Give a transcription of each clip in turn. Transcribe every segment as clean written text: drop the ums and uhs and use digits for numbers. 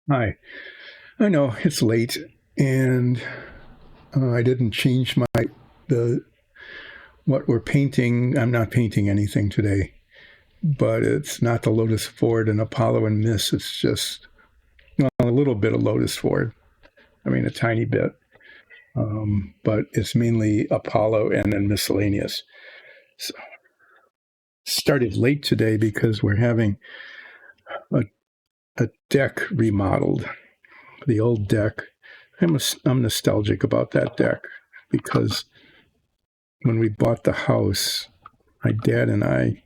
Hi. I know it's late, and I didn't change the what we're painting. I'm not painting anything today, but it's not the Lotus Ford and Apollo and Miss. It's just a little bit of Lotus Ford. I mean, a tiny bit, but it's mainly Apollo and then miscellaneous. So, started late today because we're having a, a deck remodeled. The old deck. I'm nostalgic about that deck because when we bought the house, my dad and I,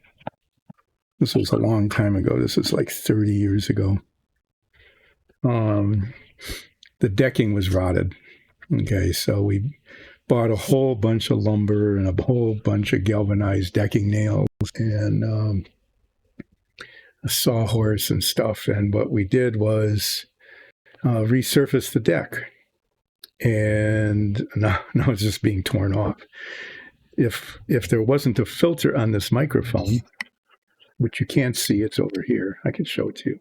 this was a long time ago. This is like 30 years ago. Um, the decking was rotted. Okay, so we bought a whole bunch of lumber and a whole bunch of galvanized decking nails and a sawhorse and stuff. And what we did was resurface the deck. And now it's just being torn off. If there wasn't a filter on this microphone, which you can't see, it's over here. I can show it to you.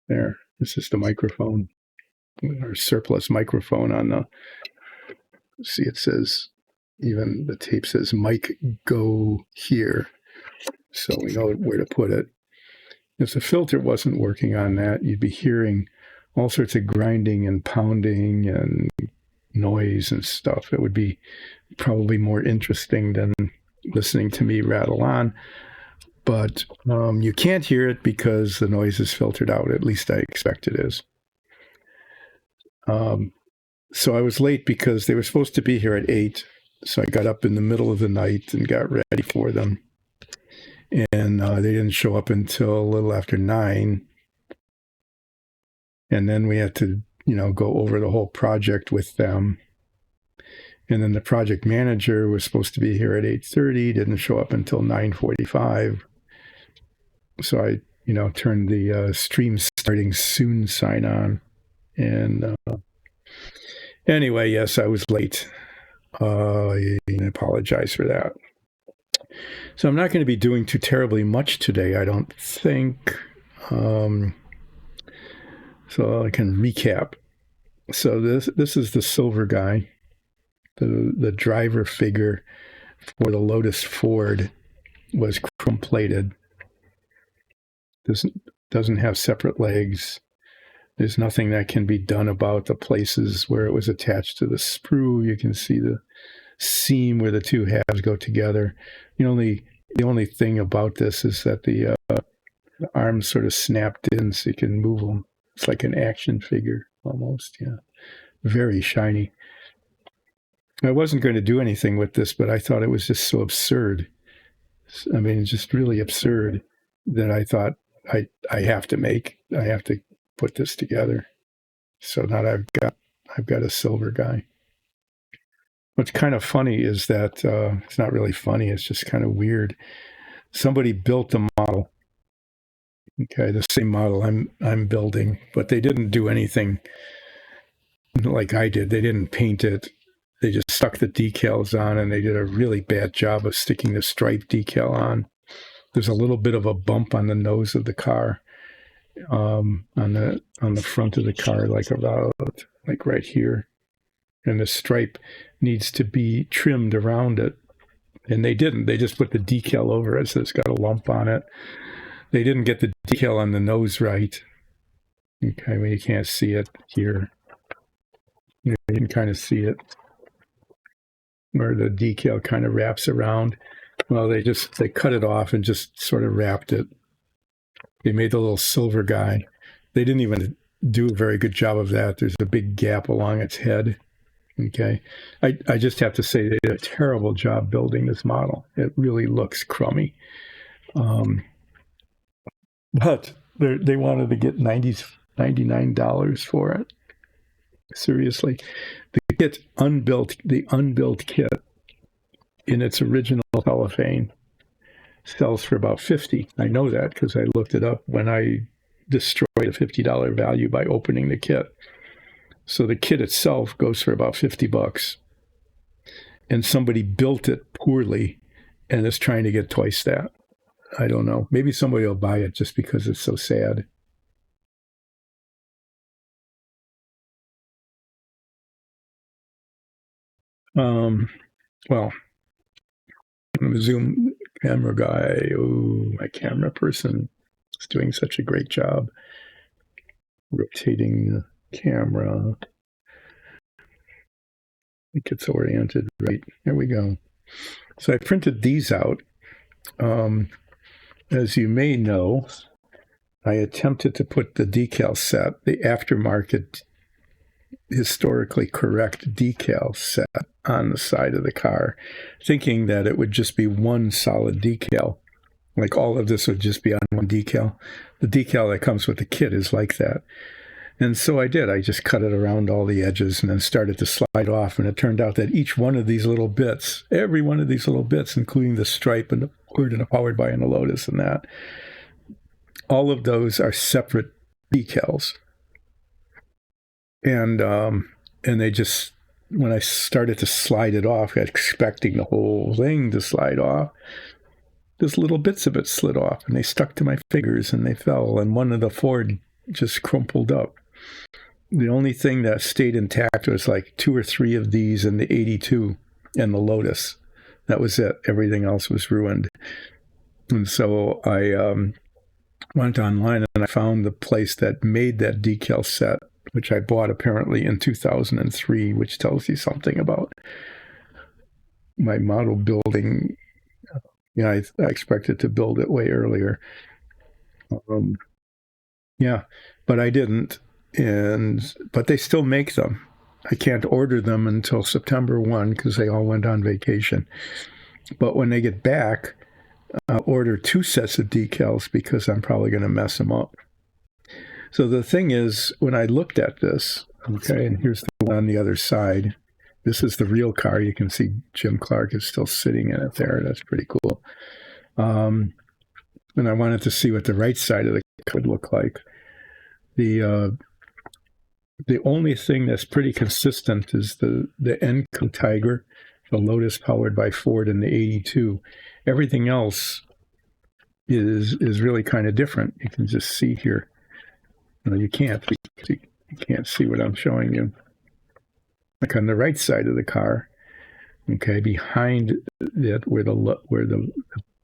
There, this is the microphone, or surplus microphone on the, see, it says, even the tape says mic go here. So we know where to put it. If the filter wasn't working on that, you'd be hearing all sorts of grinding and pounding and noise and stuff. It would be probably more interesting than listening to me rattle on. But you can't hear it because the noise is filtered out. At least I expect it is. So I was late because they were supposed to be here at 8. So I got up in the middle of the night and got ready for them. And they didn't show up until a little after 9. And then we had to, go over the whole project with them. And then the project manager was supposed to be here at 8:30, didn't show up until 9:45. So I, turned the stream starting soon sign on. And anyway, yes, I was late. I apologize for that. So I'm not going to be doing too terribly much today, I don't think. So I can recap. So this is the silver guy, the driver figure for the Lotus Ford was chrome plated. Doesn't have separate legs. There's nothing that can be done about the places where it was attached to the sprue. You can see the seam where the two halves go together. The only thing about this is that the arms sort of snapped in so you can move them. It's like an action figure almost, yeah. Very shiny. I wasn't going to do anything with this, but I thought it was just so absurd. I mean, just really absurd that I thought I have to put this together. So now I've got a silver guy. What's kind of funny is that it's not really funny. It's just kind of weird. Somebody built the model. Okay, the same model I'm building, but they didn't do anything like I did. They didn't paint it. They just stuck the decals on, and they did a really bad job of sticking the stripe decal on. There's a little bit of a bump on the nose of the car, on the front of the car, like right here, and the stripe needs to be trimmed around it. And they didn't. They just put the decal over it, so it's got a lump on it. They didn't get the decal on the nose right. Okay, well, you can't see it here. You can kind of see it where the decal kind of wraps around. Well, they cut it off and just sort of wrapped it. They made the little silver guy. They didn't even do a very good job of that. There's a big gap along its head. Okay. I just have to say they did a terrible job building this model. It really looks crummy. But they wanted to get $99 for it. Seriously. The unbuilt kit in its original cellophane sells for about $50. I know that because I looked it up when I destroyed a $50 value by opening the kit. So the kit itself goes for about $50. And somebody built it poorly and is trying to get twice that. I don't know. Maybe somebody will buy it just because it's so sad. Well, I'm a Zoom camera guy. Oh, my camera person is doing such a great job rotating the camera. I think it's oriented right. There we go. So I printed these out. As you may know, I attempted to put the decal set, the aftermarket, historically correct decal set, on the side of the car, thinking that it would just be one solid decal. Like all of this would just be on one decal. The decal that comes with the kit is like that. And so I did. I just cut it around all the edges and then started to slide off. And it turned out that each one of these little bits, every one of these little bits, including the stripe and the word and the powered by and the Lotus and that, all of those are separate decals. And they just, when I started to slide it off, expecting the whole thing to slide off, just little bits of it slid off and they stuck to my fingers and they fell. And one of the Ford just crumpled up. The only thing that stayed intact was like 2 or 3 of these and the 82 and the Lotus. That was it. Everything else was ruined. And so I went online and I found the place that made that decal set, which I bought apparently in 2003, which tells you something about my model building. I expected to build it way earlier. But I didn't. But they still make them. I can't order them until September 1 because they all went on vacation. But when they get back, I'll order 2 sets of decals because I'm probably going to mess them up. So the thing is, when I looked at this, okay, and here's the one on the other side. This is the real car. You can see Jim Clark is still sitting in it there. That's pretty cool. And I wanted to see what the right side of the car would look like. The only thing that's pretty consistent is the Enco Tiger, the Lotus powered by Ford, and the 82. Everything else is really kind of different. You can just see here. No, you can't. You can't see what I'm showing you. Like on the right side of the car, okay, behind it, where the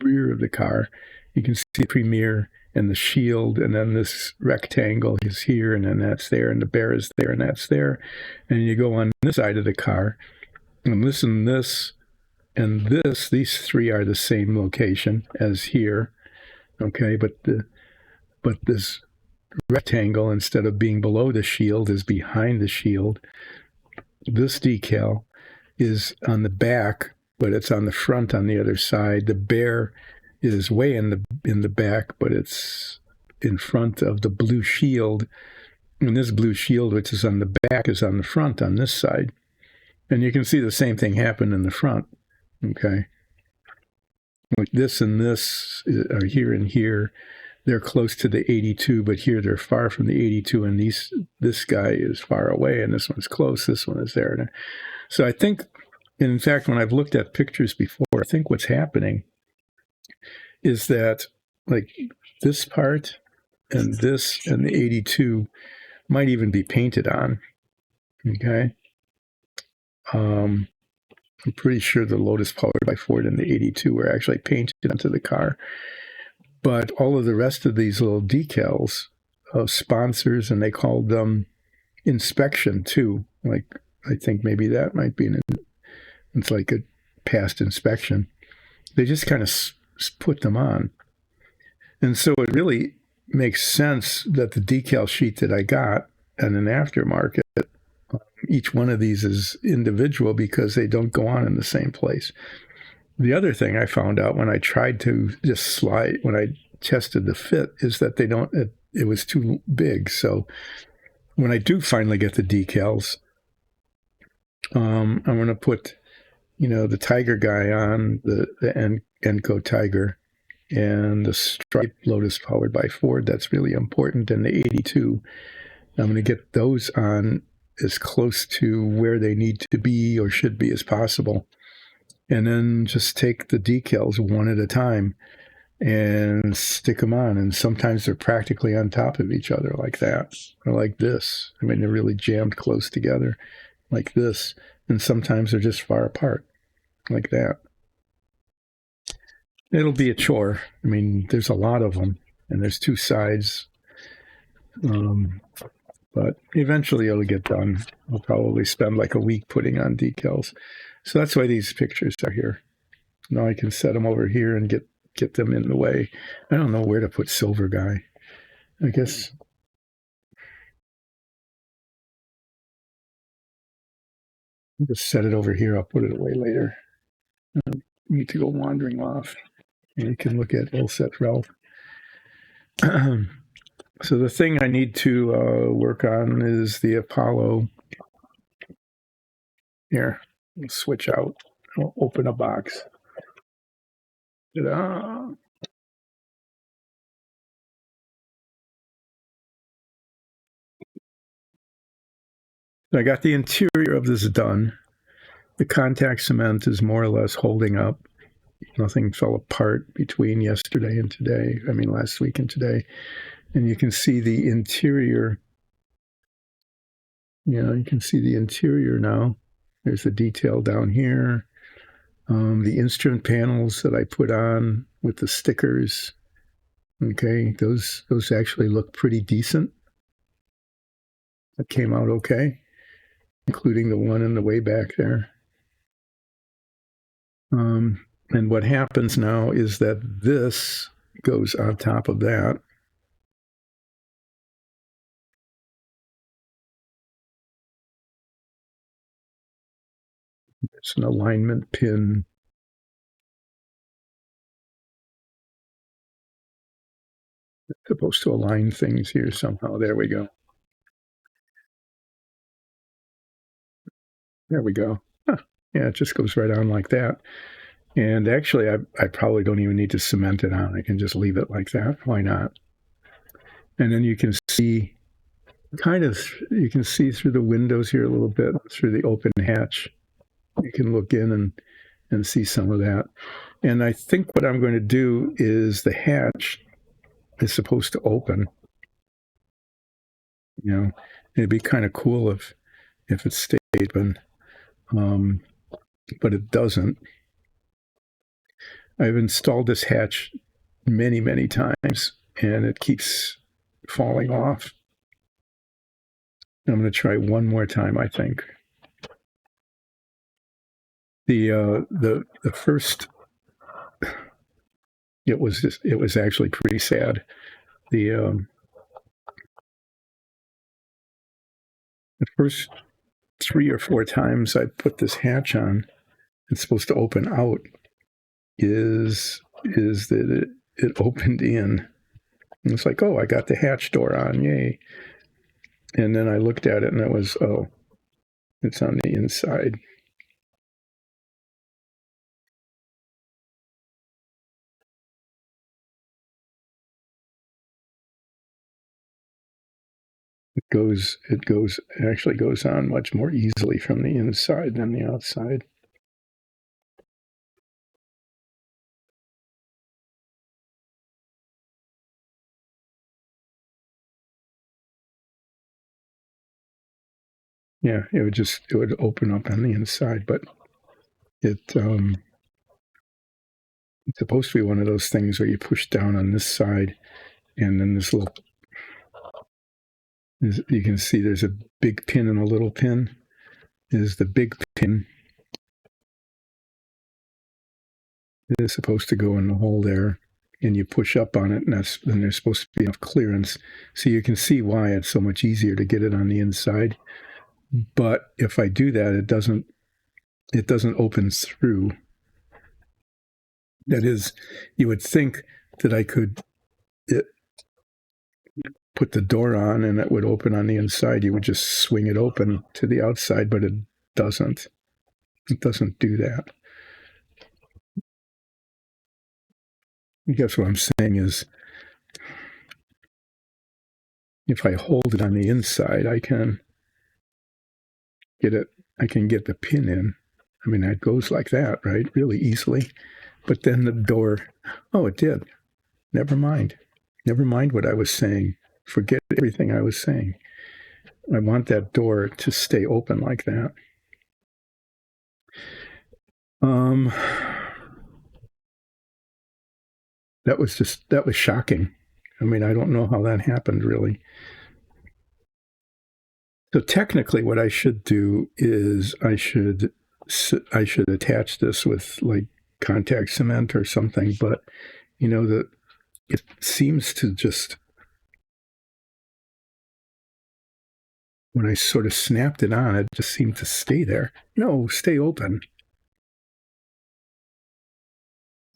rear of the car, you can see the Premier and the shield, and then this rectangle is here, and then that's there, and the bear is there, and that's there. And you go on this side of the car, and this and this, and this, these 3 are the same location as here, okay, but this rectangle, instead of being below the shield, is behind the shield. This decal is on the back, but it's on the front on the other side. The bear is way in the back, but it's in front of the blue shield. And this blue shield, which is on the back, is on the front on this side. And you can see the same thing happen in the front. Okay. Like this and this are here and here. They're close to the 82, but here they're far from the 82. And this guy is far away, and this one's close. This one is there. So I think, in fact, when I've looked at pictures before, I think what's happening is that like this part and this and the 82 might even be painted on. Okay. I'm pretty sure the Lotus powered by Ford and the 82 were actually painted onto the car. But all of the rest of these little decals of sponsors, and they called them inspection too. Like, I think maybe that might be it's like a past inspection. They just kind of put them on. And so it really makes sense that the decal sheet that I got and an aftermarket, each one of these is individual because they don't go on in the same place. The other thing I found out when I tried to just slide, when I tested the fit, is that they don't, it was too big. So when I do finally get the decals, I'm going to put, the Tiger guy on, the Enco Tiger, and the Stripe Lotus powered by Ford. That's really important. And the 82, I'm going to get those on as close to where they need to be or should be as possible. And then just take the decals one at a time and stick them on. And sometimes they're practically on top of each other like that, or like this. I mean, they're really jammed close together like this, and sometimes they're just far apart, like that. It'll be a chore. I mean, there's a lot of them, and there's two sides. But eventually it'll get done. I'll probably spend like a week putting on decals. So that's why these pictures are here. Now I can set them over here and get them in the way. I don't know where to put Silver Guy. I guess I'll just set it over here. I'll put it away later. I need to go wandering off. And you can look at Set Ralph. So the thing I need to work on is the Apollo. Here, we'll switch out. I'll open a box. Ta-da. I got the interior of this done. The contact cement is more or less holding up. Nothing fell apart between yesterday and today. I mean, last week and today. And you can see the interior. You can see the interior now. There's the detail down here. The instrument panels that I put on with the stickers. Okay, those actually look pretty decent. That came out okay, including the one in the way back there. And what happens now is that this goes on top of that. It's an alignment pin. It's supposed to align things here somehow. There we go. There we go. Huh. Yeah, it just goes right on like that. And actually, I probably don't even need to cement it on. I can just leave it like that. Why not? And then you can see you can see through the windows here a little bit, through the open hatch. You can look in and see some of that. And I think what I'm going to do is the hatch is supposed to open. It'd be kind of cool if it stayed open, but it doesn't. I've installed this hatch many, many times, and it keeps falling off. I'm going to try one more time, I think. The first, it was actually pretty sad. The first 3 or 4 times I put this hatch on, it's supposed to open out, is that it opened in. And it's like, oh, I got the hatch door on, yay. And then I looked at it and it was, oh, it's on the inside. It actually goes on much more easily from the inside than the outside. Yeah, it would open up on the inside, but it's supposed to be one of those things where you push down on this side, and then this little, you can see there's a big pin and a little pin. Is the big pin is supposed to go in the hole there, and you push up on it, and then there's supposed to be enough clearance. So you can see why it's so much easier to get it on the inside. But if I do that, it doesn't open through. That is, you would think that I could put the door on and it would open on the inside. You would just swing it open to the outside, but it doesn't. It doesn't do that. I guess what I'm saying is, if I hold it on the inside, I can get the pin in. I mean, that goes like that, right? Really easily. But then the door, oh, it did. Never mind. Never mind what I was saying. Forget everything I was saying. I want that door to stay open like that. Um, that was shocking. I mean, I don't know how that happened really. So technically, what I should do is I should attach this with like contact cement or something. But you know that it seems to just when I sort of snapped it on, it just seemed to stay there. No, stay open.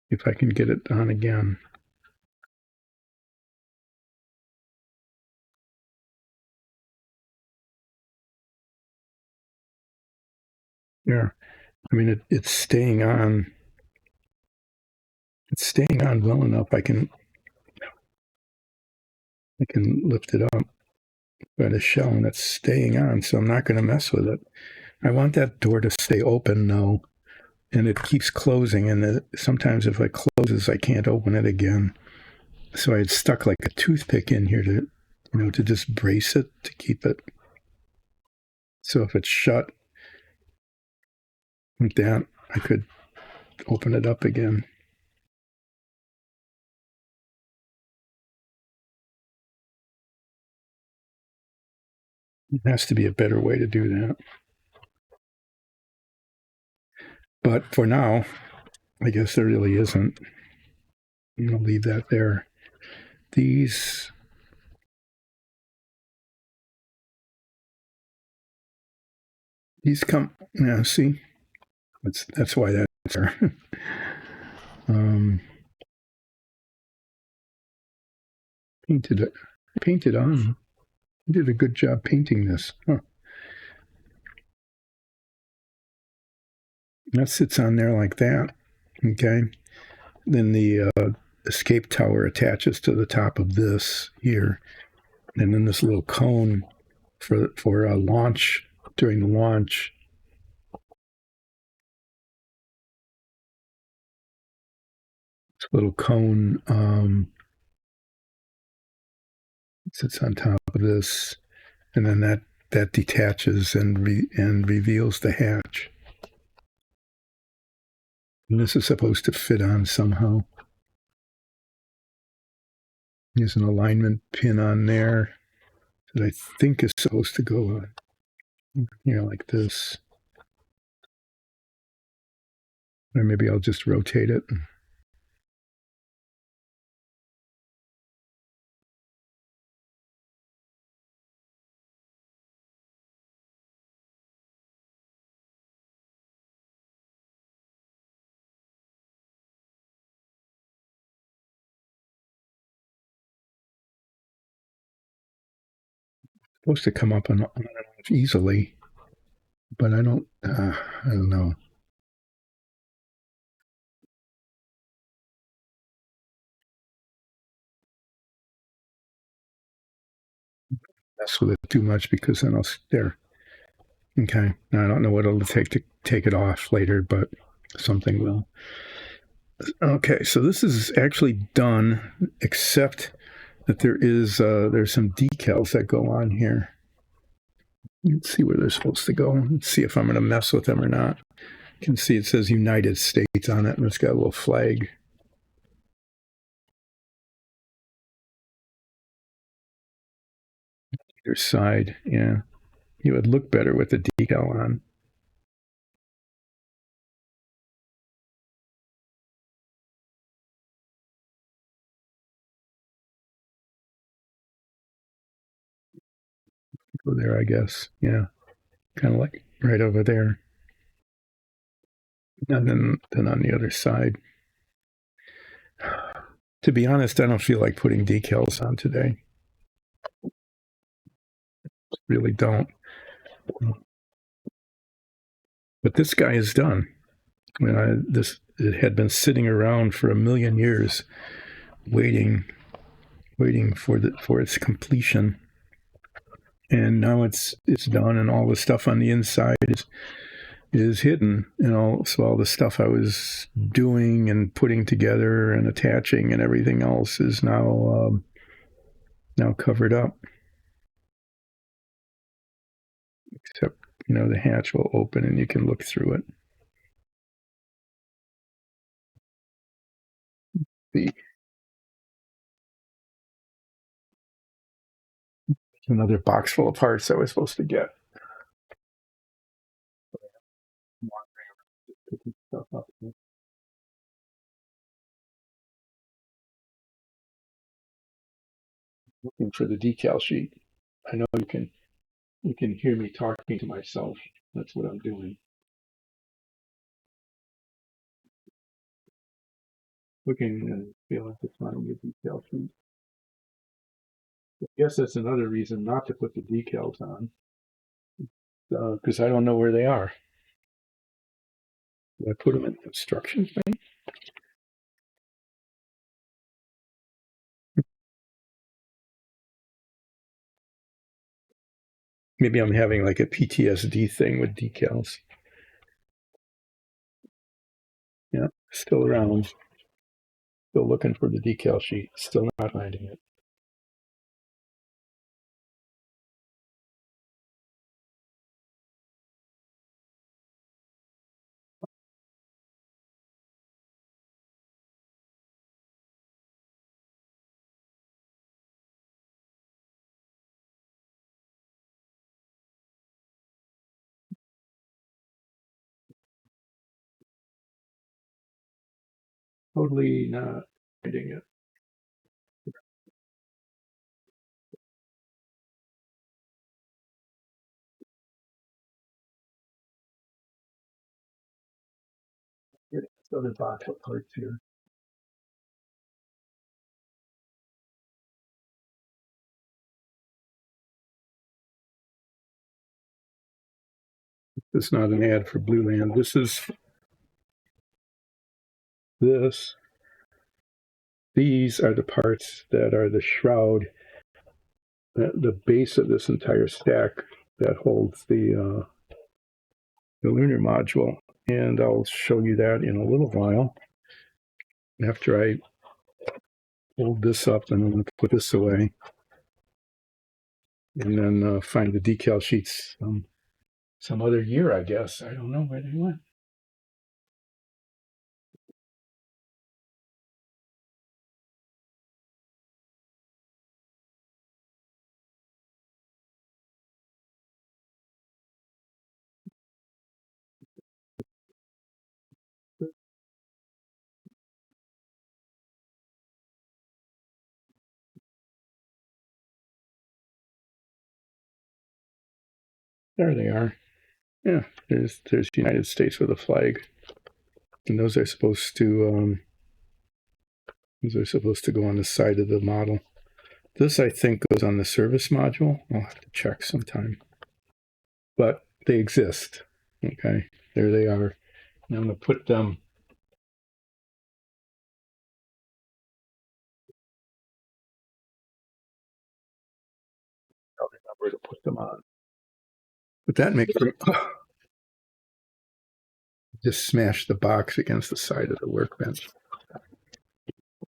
If I can get it on again. Yeah. I mean, it's staying on. It's staying on well enough. I can lift it up by the shell, and it's staying on. So I'm not going to mess with it. I want that door to stay open, though, and it keeps closing. And sometimes if it closes, I can't open it again. So I had stuck like a toothpick in here to, to just brace it to keep it. So if it's shut like that, I could open it up again. There has to be a better way to do that. But for now, I guess there really isn't. I'm going to leave that there. These come. Yeah, see, that's why that's there. um, painted it. Painted on. You did a good job painting this. Huh. That sits on there like that. Okay. Then the escape tower attaches to the top of this here, and then this little cone for a launch during the launch. This little cone sits on top of this, and then that detaches and reveals the hatch. And this is supposed to fit on somehow. There's an alignment pin on there that I think is supposed to go on, like this. Or maybe I'll just rotate it. It's supposed to come up on easily, but I don't know. Mess with it too much because then I'll there. Okay. Now, I don't know what it'll take to take it off later, but something will. Okay, so this is actually done, except that there's some decals that go on here. Let's see where they're supposed to go. Let's see if I'm going to mess with them or not. You can see it says United States on it, and it's got a little flag. Either side, yeah. It would look better with the decal on. Go there, I guess. Yeah, kind of like right over there. And then on the other side. To be honest, I don't feel like putting decals on today. Really don't. But this guy is done. It had been sitting around for a million years, waiting for its completion, and now it's done, and all the stuff on the inside is hidden, so all the stuff I was doing and putting together and attaching and everything else is now covered up, except the hatch will open and you can look through it. The another box full of parts I was supposed to get. Picking stuff up. Looking for the decal sheet. I know you can hear me talking to myself. That's what I'm doing. Looking and feeling to find the decal sheet. I guess that's another reason not to put the decals on, because I don't know where they are. Did I put them in the instructions thing? Maybe I'm having like a PTSD thing with decals. Yeah, still around. Still looking for the decal sheet. Still not finding it. Totally not finding it. Getting this other box of parts here. This is not an ad for Blue Land. This is this. These are the parts that are the shroud, the base of this entire stack that holds the lunar module. And I'll show you that in a little while after I hold this up, and I'm going to put this away and then find the decal sheets some other year, I guess. I don't know where they went. There they are. Yeah, there's the United States with a flag, and those are supposed to go on the side of the model. This, I think, goes on the service module. I'll have to check sometime. But they exist. Okay, there they are. And I'm going to put them. I'll remember to put them on. But that makes them just smash the box against the side of the workbench.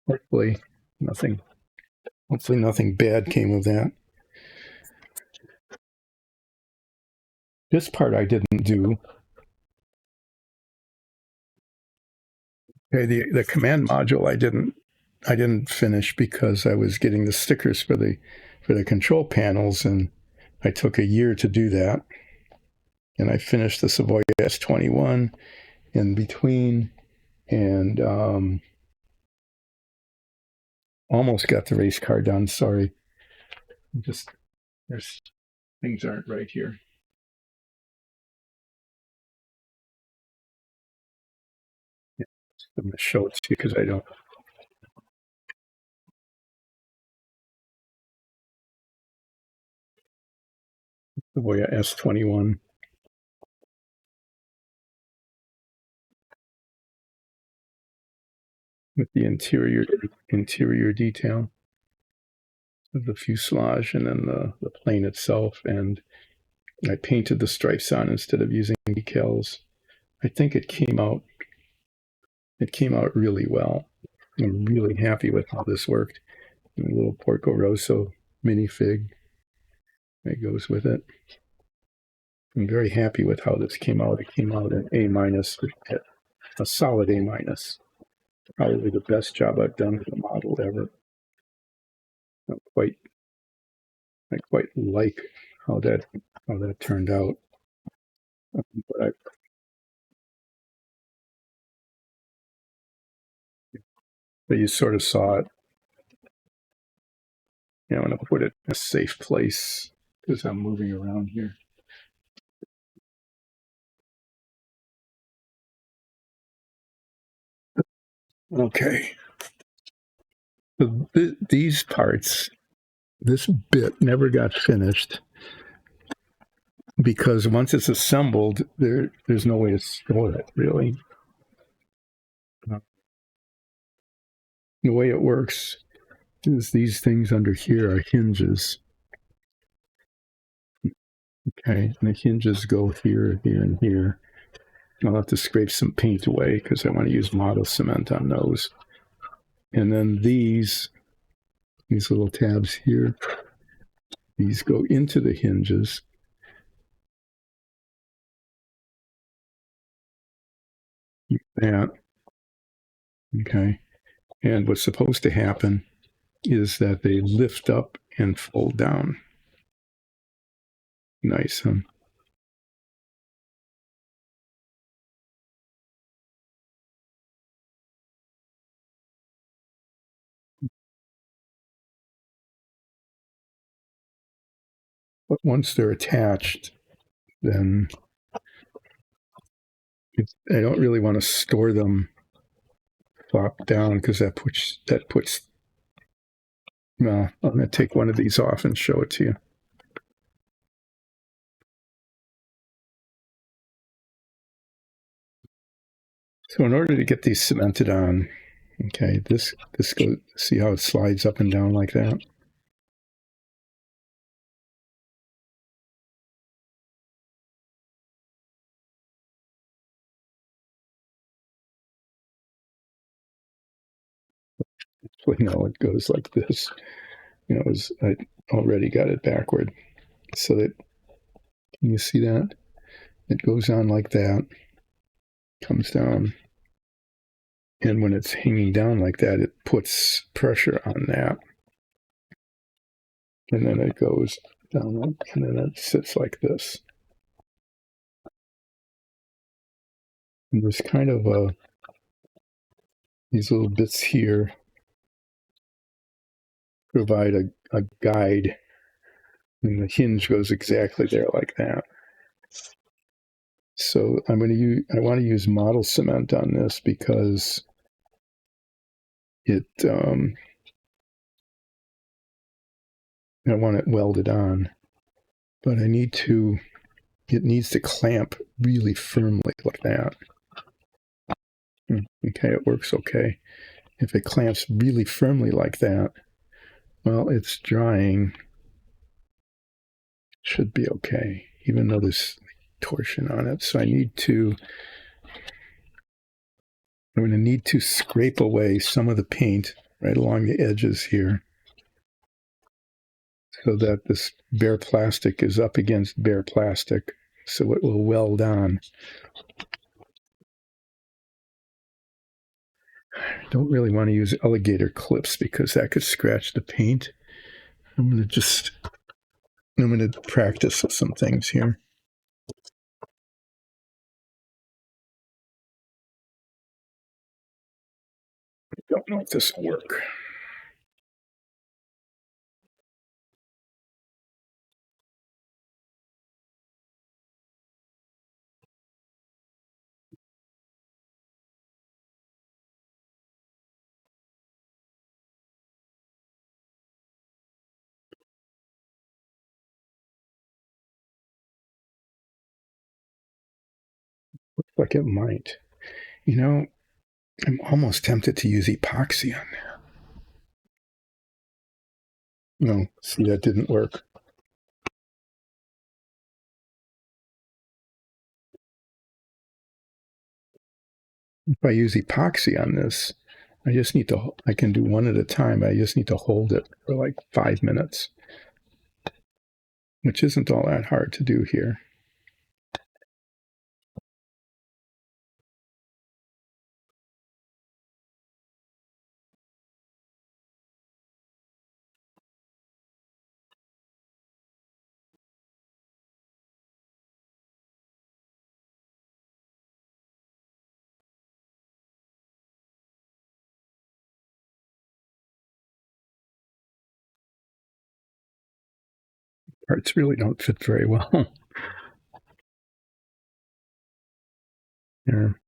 Hopefully nothing bad came of that. This part I didn't do. Okay, the command module I didn't finish because I was getting the stickers for the control panels, and I took a year to do that. And I finished the Savoy S21 in between, and almost got the race car done. Sorry, just there's things aren't right here. Yeah, I'm going to show it to you because I don't. Savoy S21. With the interior detail of the fuselage and then the plane itself. And I painted the stripes on instead of using decals. I think it came out really well. I'm really happy with how this worked. And a little Porco Rosso minifig that goes with it. I'm very happy with how this came out. It came out an A-, a solid A-. Probably the best job I've done with a model ever. I quite like how that turned out. But you sort of saw it. I'm going to put it in a safe place because I'm moving around here. Okay. These parts, this bit never got finished because once it's assembled, there's no way to store it, really. The way it works is these things under here are hinges. Okay, and the hinges go here, here, and here. I'll have to scrape some paint away because I want to use model cement on those. And then these little tabs here, these go into the hinges. That. Okay. And what's supposed to happen is that they lift up and fold down. Nice, huh? But once they're attached, then I don't really want to store them flop down because that puts. Well, I'm going to take one of these off and show it to you. So in order to get these cemented on, okay, this goes. See how it slides up and down like that? So, it goes like this. I already got it backward. So that, can you see that? It goes on like that, comes down. And when it's hanging down like that, it puts pressure on that. And then it goes down, and then it sits like this. And there's kind of these little bits here provide a guide. And the hinge goes exactly there like that. So I want to use model cement on this because I want it welded on, but it needs to clamp really firmly like that. Okay, it works okay. If it clamps really firmly like that, well, it's drying. Should be okay, even though there's torsion on it. So I'm going to need to scrape away some of the paint right along the edges here so that this bare plastic is up against bare plastic so it will weld on. I don't really want to use alligator clips because that could scratch the paint. I'm going to practice with some things here. I don't know if this will work. Looks like it might. I'm almost tempted to use epoxy on there. No, see, that didn't work. If I use epoxy on this, I can do one at a time. I just need to hold it for like 5 minutes, which isn't all that hard to do here. parts really don't fit very well. There.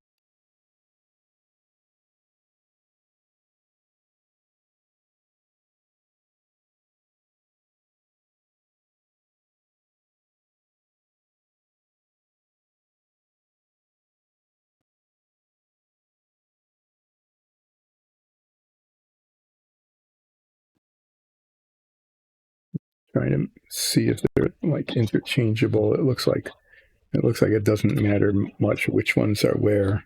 Trying to see if they're like interchangeable. It looks like it doesn't matter much which ones are where.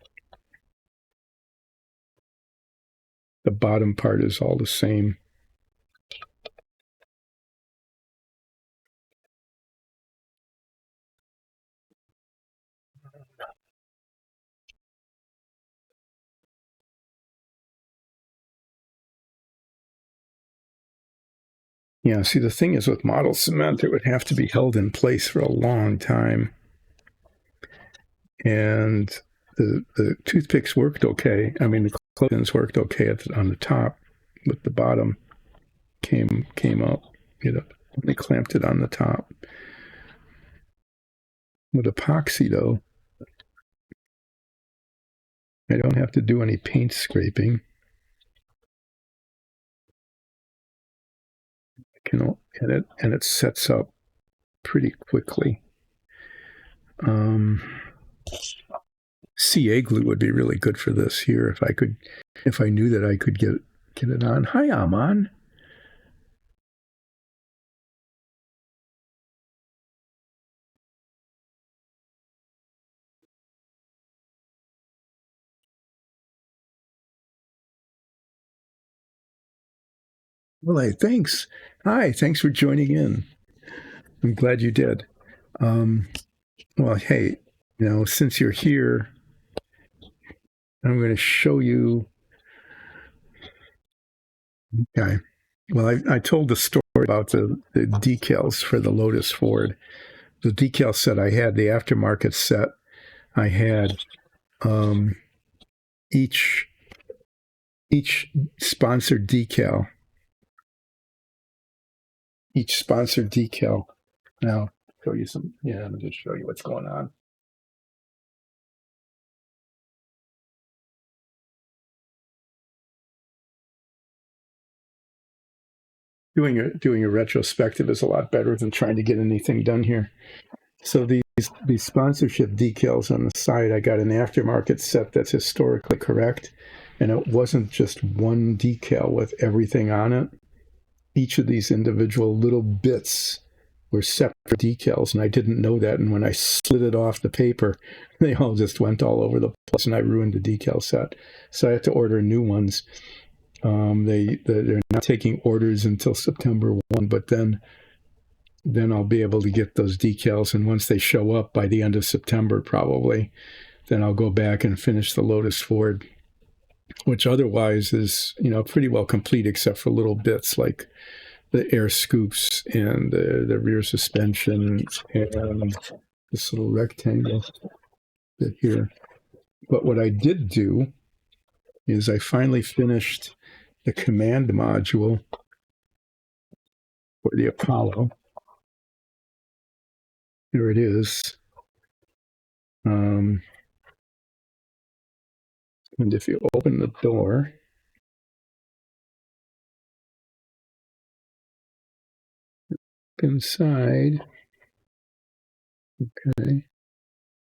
The bottom part is all the same. Yeah, see, the thing is with model cement, it would have to be held in place for a long time. And the toothpicks worked okay. I mean, the close-ins worked okay on the top, but the bottom came up. They clamped it on the top. With epoxy, though, I don't have to do any paint scraping. And it sets up pretty quickly. CA glue would be really good for this here if I knew that I could get it on. Hi, Aman. Well, hey, thanks. Hi, thanks for joining in. I'm glad you did. Well, hey, since you're here, I'm going to show you. Okay. Well, I told the story about the decals for the Lotus Ford. The decal set I had, the aftermarket set, I had each sponsored decal. Each sponsored decal. Now, show you some. Yeah, let me just show you what's going on. Doing a retrospective is a lot better than trying to get anything done here. So these sponsorship decals on the side, I got an aftermarket set that's historically correct, and it wasn't just one decal with everything on it. Each of these individual little bits were separate decals, and I didn't know that. And when I slid it off the paper, they all just went all over the place, and I ruined the decal set. So I had to order new ones. They're not taking orders until September 1, but then I'll be able to get those decals. And once they show up by the end of September, probably, then I'll go back and finish the Lotus Ford, which otherwise is, pretty well complete except for little bits like the air scoops and the rear suspension and this little rectangle bit here. But what I did do is I finally finished the command module for the Apollo. Here it is. And if you open the door, inside, okay,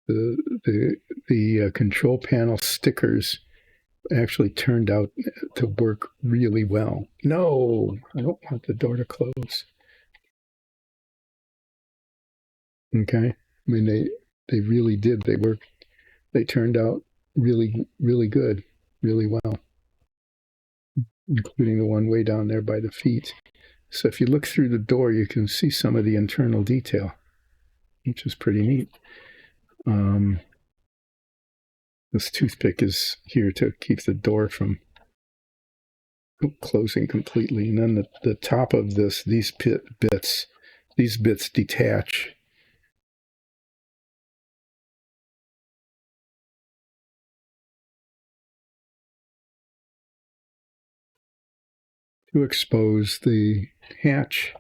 the control panel stickers actually turned out to work really well. No, I don't want the door to close. Okay, I mean they really did. They worked. They turned out really really good, really well, including the one way down there by the feet. So if you look through the door, you can see some of the internal detail, which is pretty neat. This toothpick is here to keep the door from closing completely. And then the top of these bits detach. To expose the hatch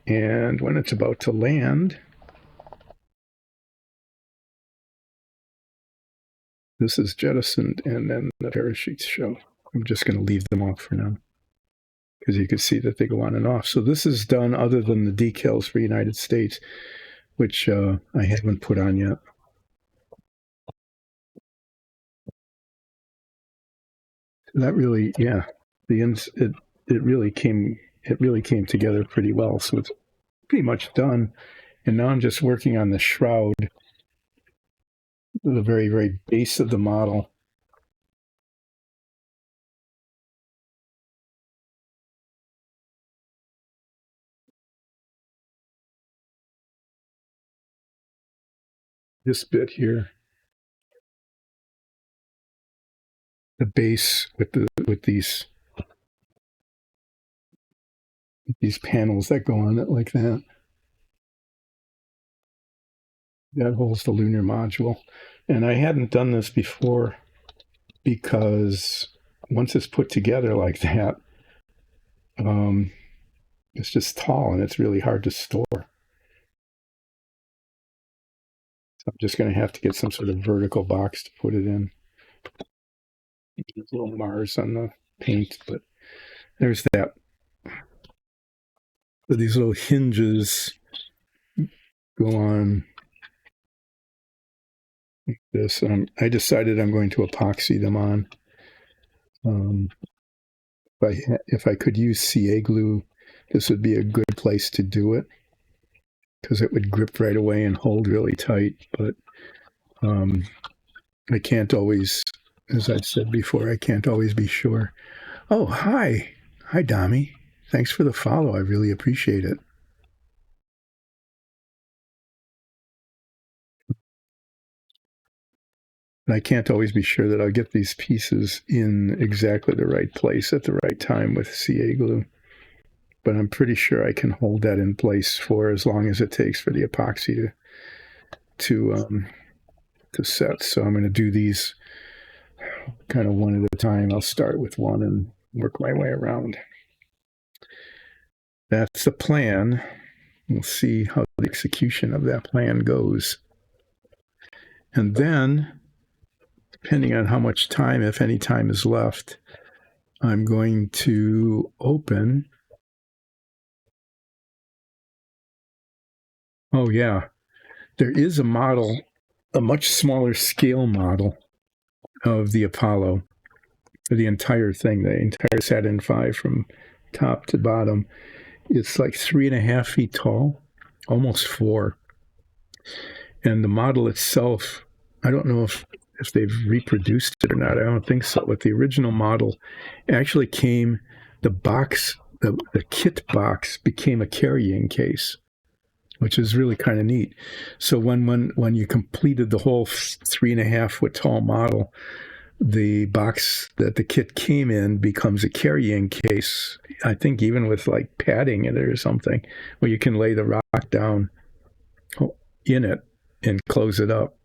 And when it's about to land, this is jettisoned, and then the parachutes show. I'm just going to leave them off for now because you can see that they go on and off. So this is done other than the decals for United States, which I haven't put on yet. That really, yeah, it really came together pretty well. So it's pretty much done. And now I'm just working on the shroud, the very, very base of the model. This bit here, the base with these panels that go on it like that. That holds the lunar module. And I hadn't done this before because once it's put together like that, it's just tall and it's really hard to store. So I'm just going to have to get some sort of vertical box to put it in. There's a little Mars on the paint, but there's that. So these little hinges go on like this. I decided I'm going to epoxy them on. If I could use CA glue, this would be a good place to do it because it would grip right away and hold really tight. But I can't always, as I've said before, I can't always be sure. Oh, hi, Dami. Thanks for the follow. I really appreciate it. And I can't always be sure that I'll get these pieces in exactly the right place at the right time with CA glue. But I'm pretty sure I can hold that in place for as long as it takes for the epoxy to set. So I'm going to do these kind of one at a time. I'll start with one and work my way around. That's the plan. We'll see how the execution of that plan goes. And then, depending on how much time, if any time is left, I'm going to open. Oh, yeah. There is a model, a much smaller scale model of the Apollo, the entire thing, the entire Saturn V from top to bottom. It's like 3.5 feet tall, almost 4. And the model itself, I don't know if they've reproduced it or not. I don't think so. But the original model actually came, the box, the kit box became a carrying case, which is really kind of neat. So when you completed the whole 3.5 foot tall model, the box that the kit came in becomes a carrying case, I think even with like padding in it or something, where you can lay the rock down in it and close it up.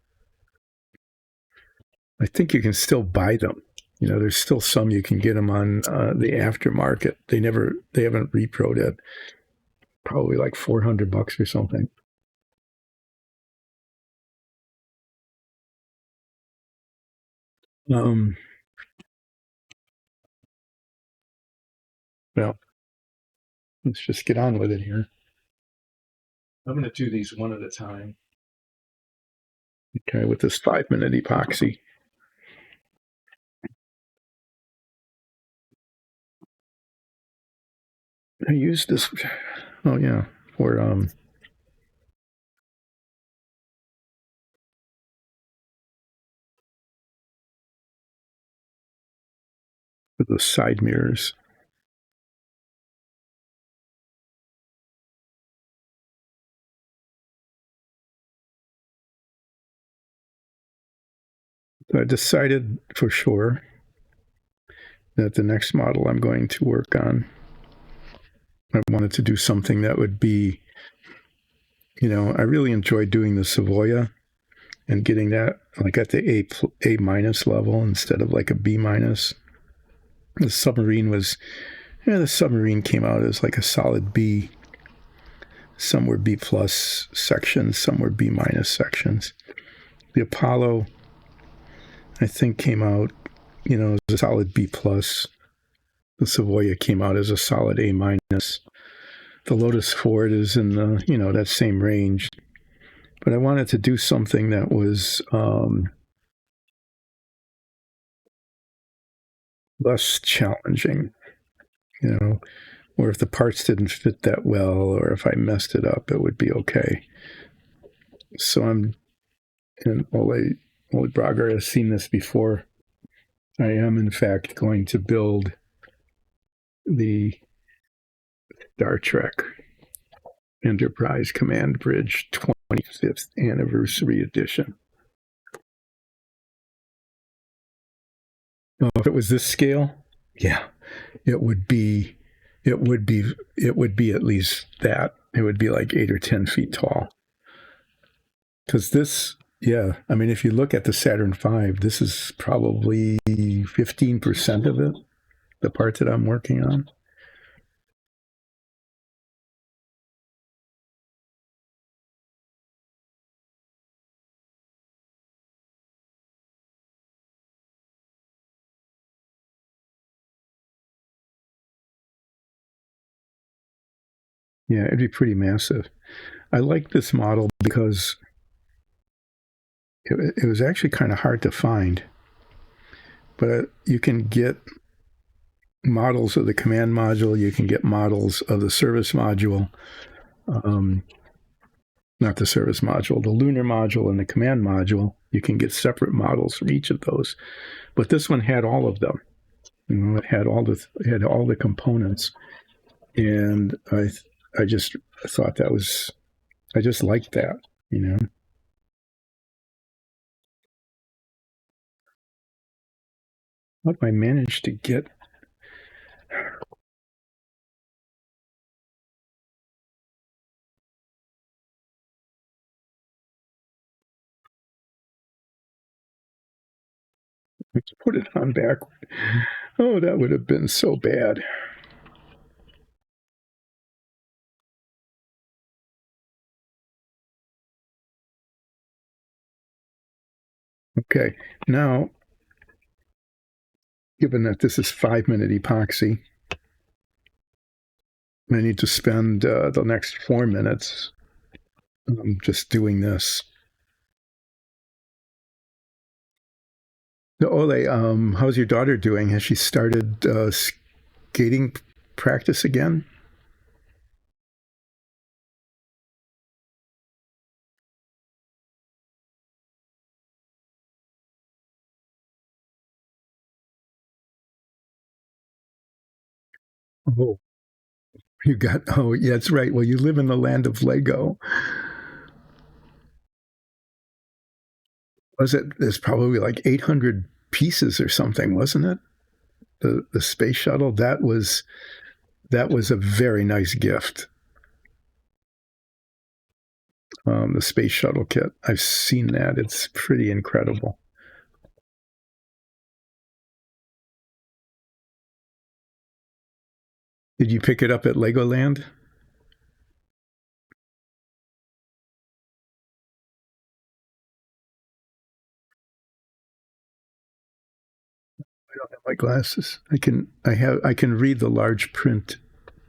I think you can still buy them. You know, there's still some you can get them on the aftermarket. They haven't reproed it. Probably like $400 or something. Well, let's just get on with it here. I'm going to do these one at a time. Okay, with this 5-minute epoxy. I use this, oh yeah, for the side mirrors. So I decided for sure that the next model I'm going to work on, I wanted to do something that would be, you know, I really enjoyed doing the Savoia and getting that like at the A minus level instead of like a B minus. The submarine was, the submarine came out as like a solid B. Some were B plus sections, some were B minus sections. The Apollo, I think, came out, as a solid B plus. The Savoia came out as a solid A minus. The Lotus Ford is in the, that same range. But I wanted to do something that was less challenging, or if the parts didn't fit that well, or if I messed it up, it would be okay. So and Ole Brager has seen this before. I am, in fact, going to build the Star Trek Enterprise Command Bridge 25th Anniversary Edition. Oh, if it was this scale, yeah, it would be at least that. It would be like 8 or 10 feet tall. Because this, I mean, if you look at the Saturn V, this is probably 15% of it, the part that I'm working on. Yeah, it'd be pretty massive. I like this model because it was actually kind of hard to find. But you can get models of the command module, you can get models of the service module, not the service module, the lunar module and the command module. You can get separate models for each of those. But this one had all of them. It had all the components. And I just thought that was, I just liked that, How did I manage to get to put it on backward? Oh, that would have been so bad. Okay, now, given that this is 5-minute epoxy, I need to spend the next 4 minutes just doing this. Ole, how's your daughter doing? Has she started skating practice again? Oh, yeah, that's right. Well, you live in the land of Lego. There's probably like 800 pieces or something, wasn't it? The space shuttle, that was a very nice gift. The space shuttle kit, I've seen that. It's pretty incredible. Did you pick it up at Legoland? I don't have my glasses. I can read the large print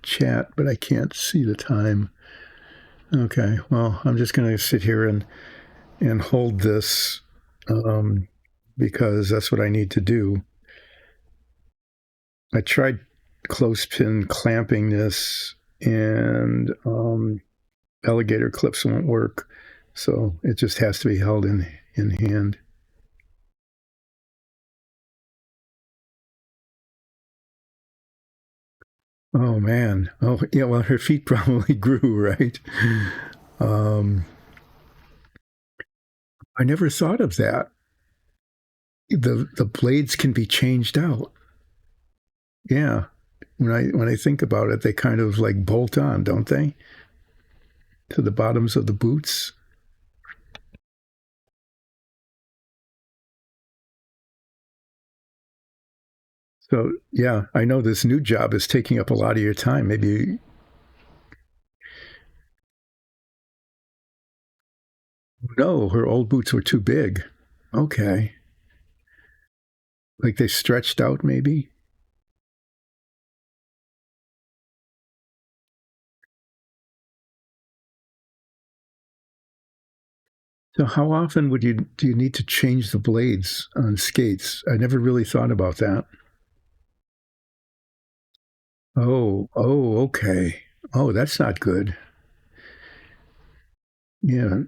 chat, but I can't see the time. Okay, well, I'm just going to sit here and hold this because that's what I need to do. I tried clothespin clamping this, and alligator clips won't work, so it just has to be held in hand. Oh man. Oh yeah. Well, her feet probably grew, right? Um, I never thought of that. The blades can be changed out. Yeah. When I think about it, they kind of like bolt on, don't they? To the bottoms of the boots. So yeah, I know this new job is taking up a lot of your time. Maybe No, her old boots were too big. Okay. Like they stretched out, maybe? So how often do you need to change the blades on skates? I never really thought about that. Okay. Oh, that's not good. Yeah,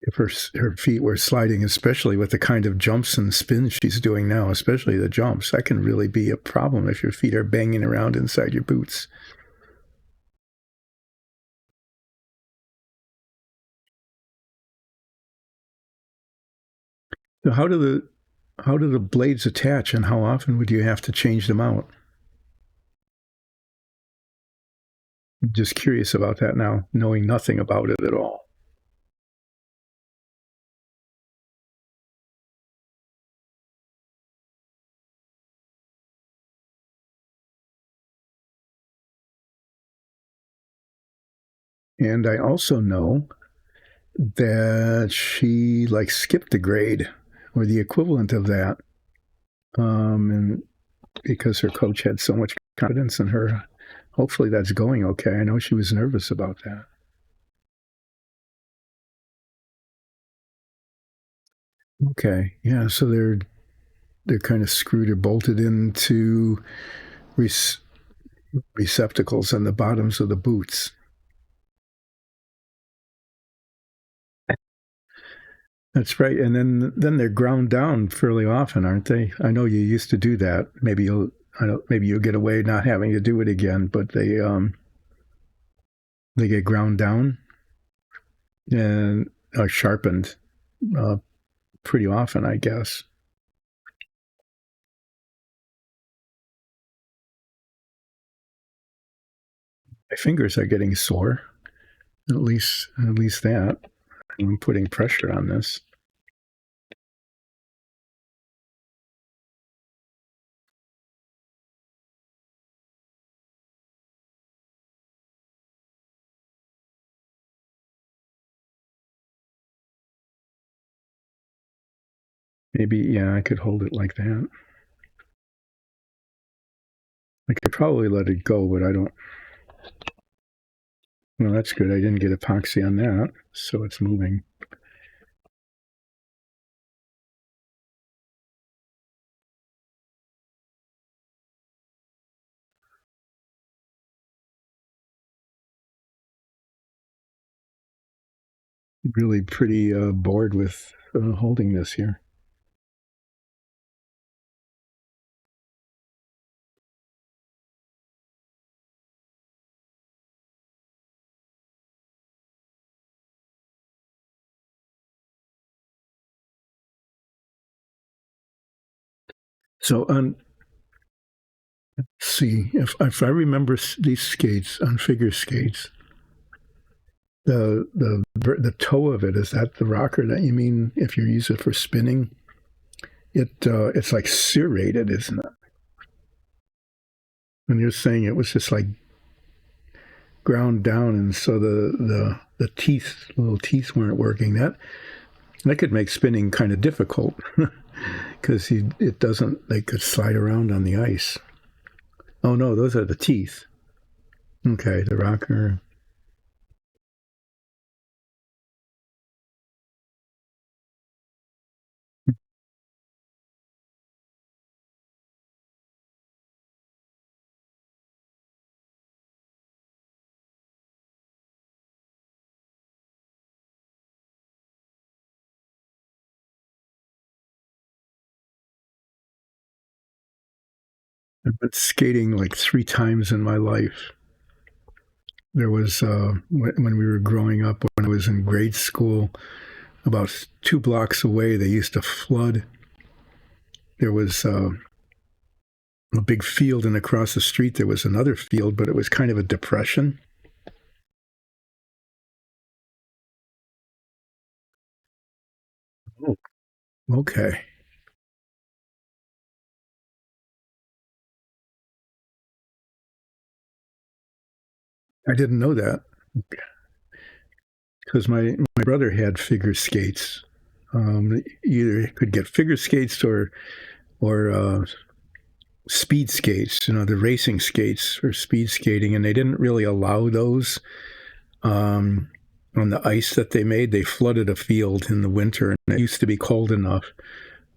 if her feet were sliding, especially with the kind of jumps and spins she's doing now, especially the jumps, that can really be a problem if your feet are banging around inside your boots. So how do the blades attach, and how often would you have to change them out? I'm just curious about that now, knowing nothing about it at all. And I also know that she like skipped a grade or the equivalent of that, and because her coach had so much confidence in her. Hopefully that's going okay. I know she was nervous about that. Okay, yeah. So they're kind of screwed or bolted into receptacles on the bottoms of the boots. That's right. And then they're ground down fairly often, aren't they? I know you used to do that. Maybe you'll get away not having to do it again, but they get ground down and are sharpened uh, pretty often, I guess. My fingers are getting sore. At least that. I'm putting pressure on this. Maybe, yeah, I could hold it like that. I could probably let it go, but I don't. Well, that's good. I didn't get epoxy on that, so it's moving. Really pretty bored with holding this here. So on, see if I remember these skates on figure skates, the toe of it, is that the rocker that you mean? If you use it for spinning, it's like serrated, isn't it? And you're saying it was just like ground down, and so the teeth, little teeth, weren't working. That could make spinning kind of difficult because it doesn't. They could slide around on the ice. Oh no, those are the teeth. Okay, the rocker. I've been skating like 3 times in my life. There was when we were growing up, when I was in grade school, about 2 blocks away, they used to flood. There was a big field, and across the street there was another field, but it was kind of a depression. Oh, okay. I didn't know that. because my brother had figure skates. Either could get figure skates or speed skates, the racing skates or speed skating, and they didn't really allow those on the ice that they made. They flooded a field in the winter, and it used to be cold enough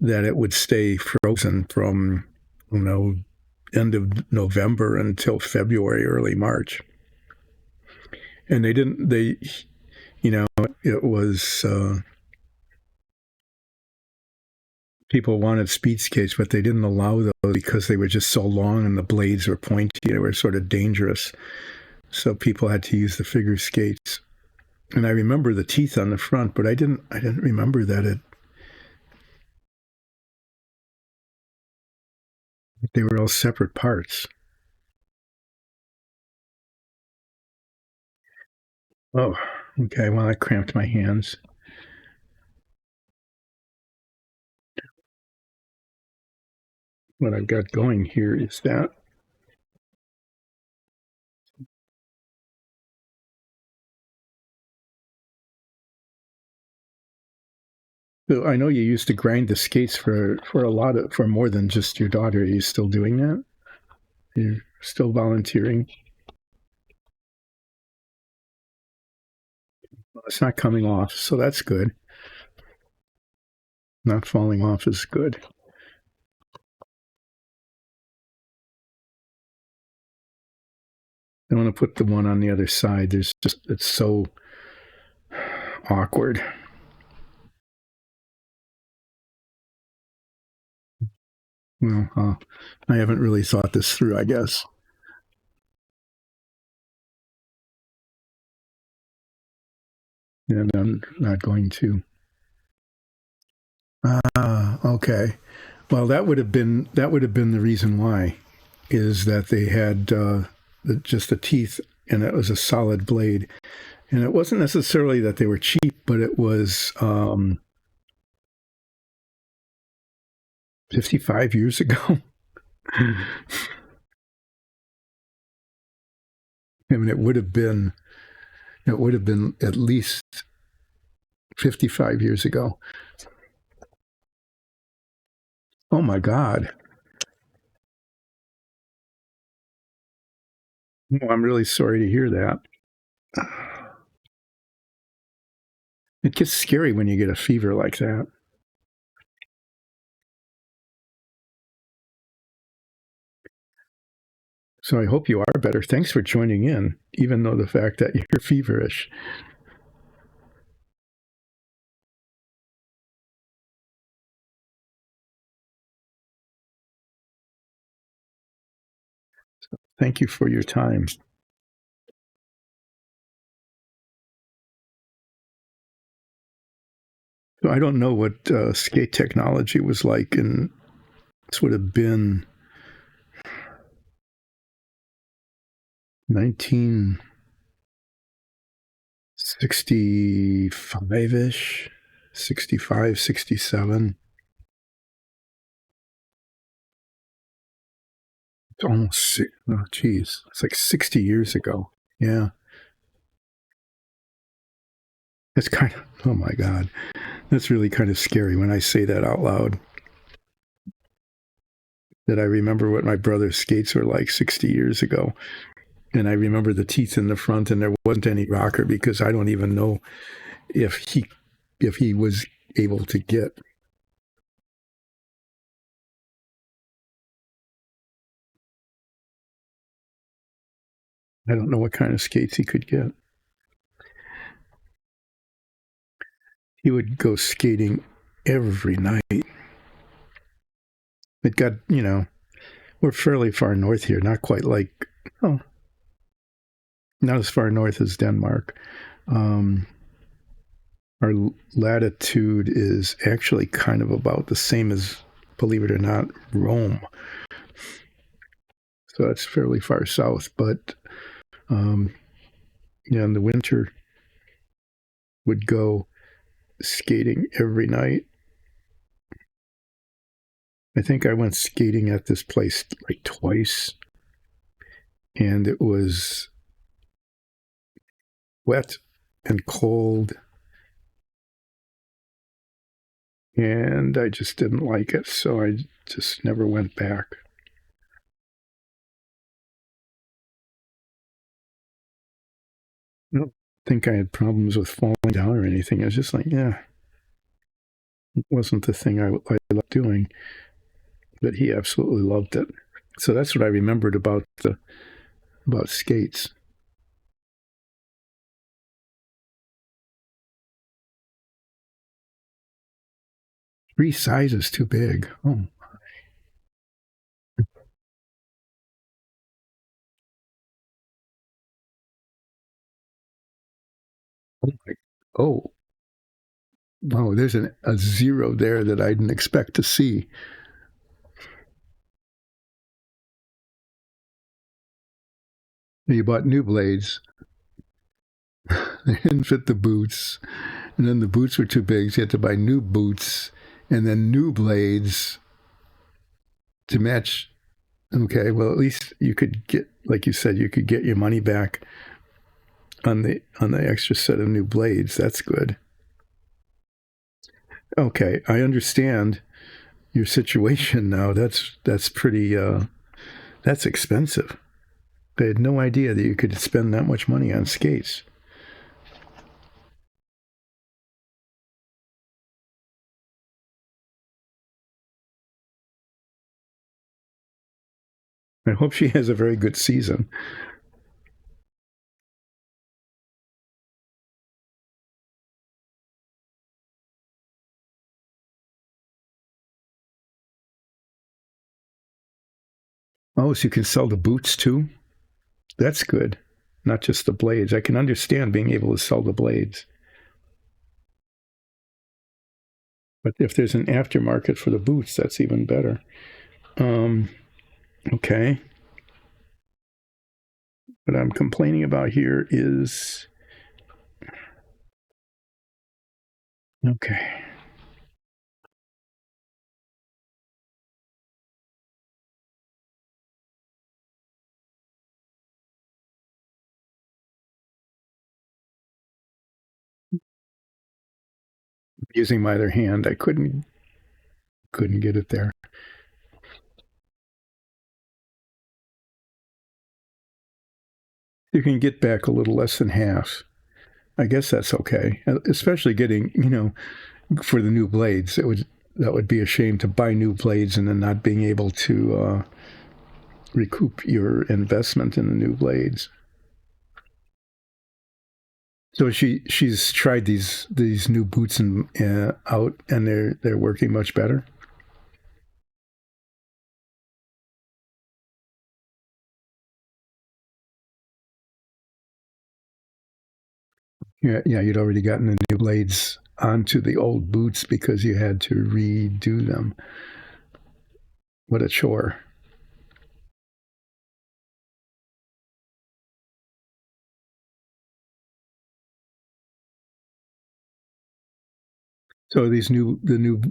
that it would stay frozen from, end of November until February, early March. And it was, people wanted speed skates, but they didn't allow those because they were just so long and the blades were pointy. They were sort of dangerous. So people had to use the figure skates. And I remember the teeth on the front, but I didn't remember that they were all separate parts. Oh, okay. Well, I cramped my hands. What I've got going here is that so I know you used to grind the skates for more than just your daughter. Are you still doing that? You're still volunteering? Well, it's not coming off, so that's good. Not falling off is good. I want to put the one on the other side. It's so awkward. Well, I haven't really thought this through, I guess. And I'm not going to. Okay. Well, that would have been the reason why, is that they had just the teeth, and it was a solid blade, and it wasn't necessarily that they were cheap, but it was 55 years ago. I mean, it would have been at least 55 years ago. Oh my God. Well, I'm really sorry to hear that. It gets scary when you get a fever like that. So I hope you are better. Thanks for joining in, even though the fact that you're feverish. Thank you for your time. So I don't know what skate technology was like, and this would have been 1965-ish, 65, 67. It's almost, oh geez, it's like 60 years ago. Yeah. It's kind of, oh my God. That's really kind of scary when I say that out loud. That I remember what my brother's skates were like 60 years ago. And I remember the teeth in the front, and there wasn't any rocker, because I don't even know if he was able to get. I don't know what kind of skates he could get. He would go skating every night. It got, we're fairly far north here, not quite like, not as far north as Denmark. Our latitude is actually kind of about the same as, believe it or not, Rome. So that's fairly far south, but in the winter would go skating every night. I think I went skating at this place like twice, and it was wet and cold, and I just didn't like it, so I just never went back. I don't think I had problems with falling down or anything. I was just like, yeah, it wasn't the thing I loved doing, but he absolutely loved it. So that's what I remembered about skates. 3 sizes too big. Oh my, oh, wow, there's a zero there that I didn't expect to see. You bought new blades. They didn't fit the boots. And then the boots were too big, so you had to buy new boots and then new blades to match. Okay, well, at least you could get, like you said, you could get your money back on the extra set of new blades. That's good. Okay, I understand your situation now. That's pretty that's expensive. I had no idea that you could spend that much money on skates. I hope she has a very good season. Oh, so you can sell the boots too? That's good. Not just the blades. I can understand being able to sell the blades. But if there's an aftermarket for the boots, that's even better. Um, okay. What I'm complaining about here is okay. Using my other hand, I couldn't get it there. You can get back a little less than half. I guess that's okay. Especially getting, for the new blades. That would be a shame to buy new blades and then not being able to recoup your investment in the new blades. So she's tried these new boots and out, and they're working much better. Yeah, yeah, you'd already gotten the new blades onto the old boots because you had to redo them. What a chore! So the new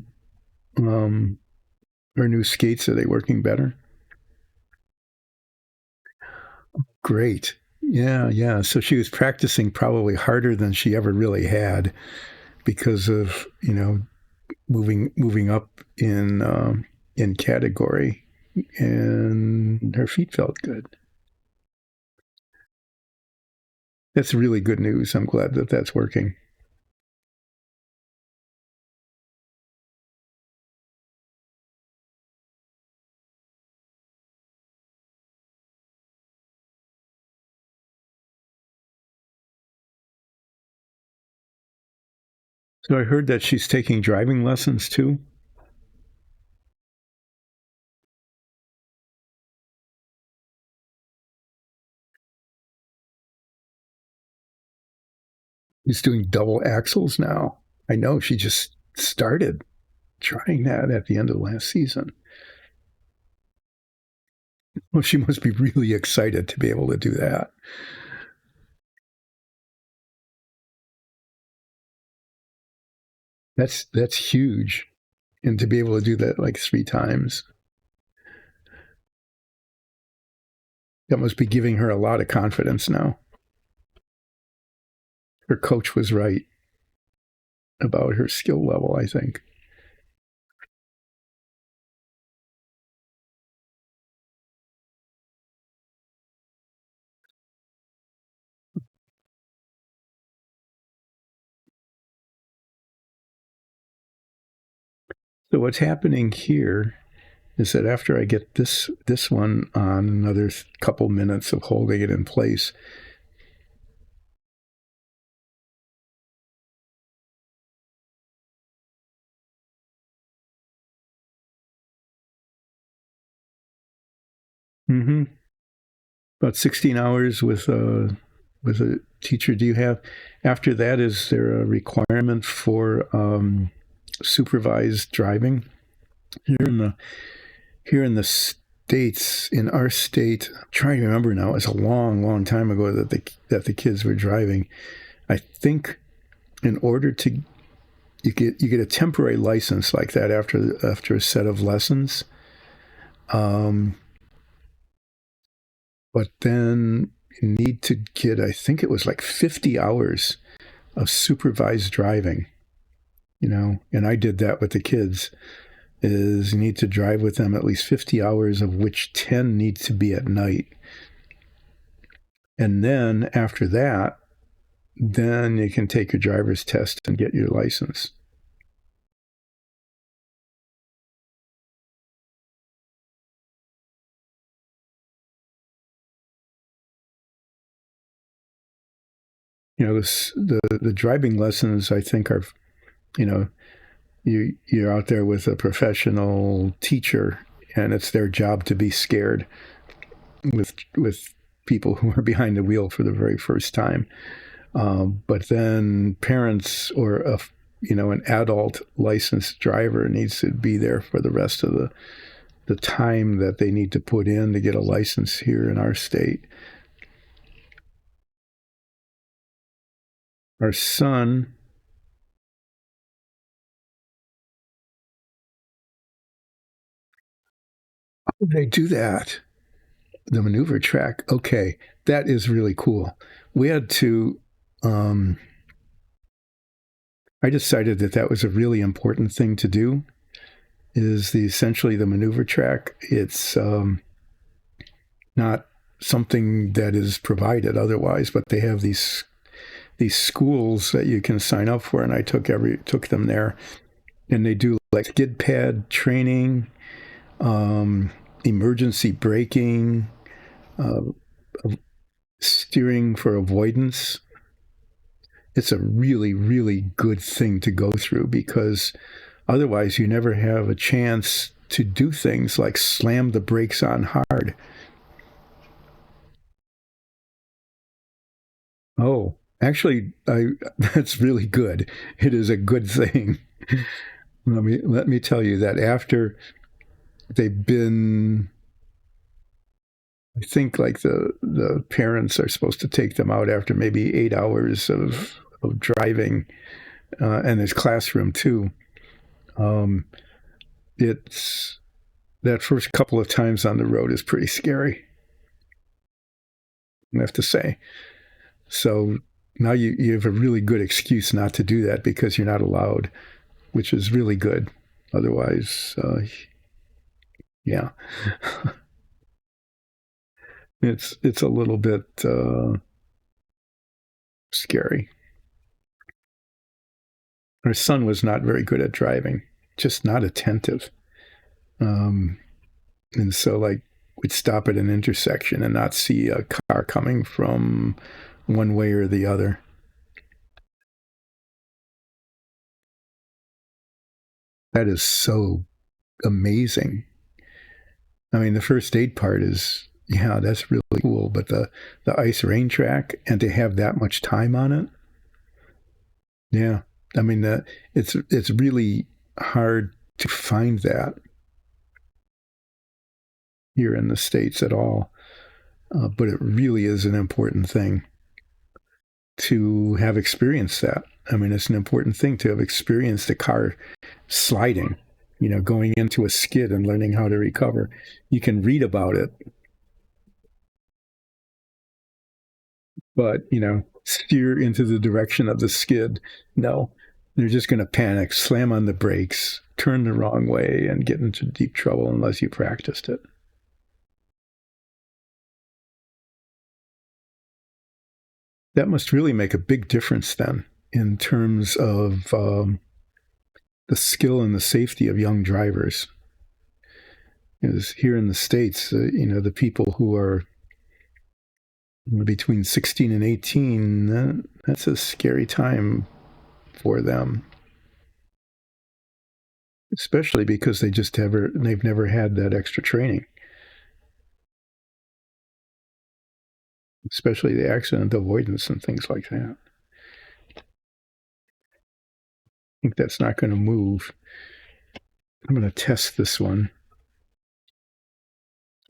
um, her new skates, are they working better? Great. Yeah, yeah. So she was practicing probably harder than she ever really had because of moving up in category, and her feet felt good. That's really good news. I'm glad that that's working. So I heard that she's taking driving lessons too. She's doing double axles now. I know she just started trying that at the end of last season. Well, she must be really excited to be able to do that. That's huge, and to be able to do that like 3 times, that must be giving her a lot of confidence now. her coach was right about her skill level, I think. So what's happening here is that after I get this one on, another couple minutes of holding it in place, mm-hmm, about 16 hours with a teacher. Do you have after that? Is there a requirement for supervised driving here in the states? In our state, I'm trying to remember now. It's a long time ago that the kids were driving. I think in order to you get a temporary license like that after a set of lessons, um, but then you need to get, I think it was like 50 hours of supervised driving. And I did that with the kids. Is you need to drive with them at least 50 hours, of which 10 need to be at night. And then after that, then you can take your driver's test and get your license. The driving lessons, I think, are, you know, you're out there with a professional teacher, and it's their job to be scared with people who are behind the wheel for the very first time. But then parents or an adult licensed driver needs to be there for the rest of the time that they need to put in to get a license here in our state. Our son, how did they do that? The maneuver track. Okay, that is really cool. We had to. I decided that was a really important thing to do. Is essentially the maneuver track. It's not something that is provided otherwise, but they have these schools that you can sign up for, and I took them there, and they do like skid pad training, emergency braking, uh, steering for avoidance. It's a really, really good thing to go through because otherwise you never have a chance to do things like slam the brakes on hard. Oh, actually, that's really good. It is a good thing. Let me tell you that after they've been, I think like the parents are supposed to take them out after maybe 8 hours of driving, and there's classroom too. Um, it's that first couple of times on the road is pretty scary, I have to say. So now you have a really good excuse not to do that because you're not allowed, which is really good. Otherwise, yeah, it's a little bit scary. Our son was not very good at driving, just not attentive. Um, and so, like, we'd stop at an intersection and not see a car coming from one way or the other. That is so amazing. I mean, the first aid part is, yeah, that's really cool. But the ice rain track, and to have that much time on it, yeah. I mean, it's really hard to find that here in the States at all. But it really is an important thing to have experienced that. I mean, it's an important thing to have experienced a car sliding, going into a skid and learning how to recover. You can read about it, but steer into the direction of the skid. No, they're just going to panic, slam on the brakes, turn the wrong way, and get into deep trouble unless you practiced it. That must really make a big difference then in terms of the skill and the safety of young drivers. Because here in the States, the people who are between 16 and 18, that's a scary time for them. Especially because they've never had that extra training. Especially the accident avoidance and things like that. I think that's not going to move. I'm going to test this one.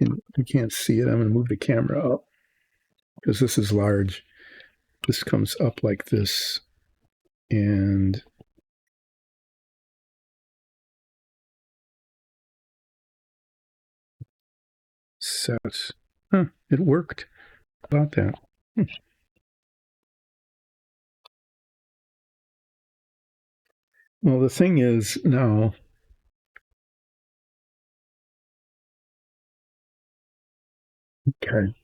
And you can't see it. I'm going to move the camera up because this is large. This comes up like this, and sets. Huh, it worked. How about that? Well, the thing is now. Okay.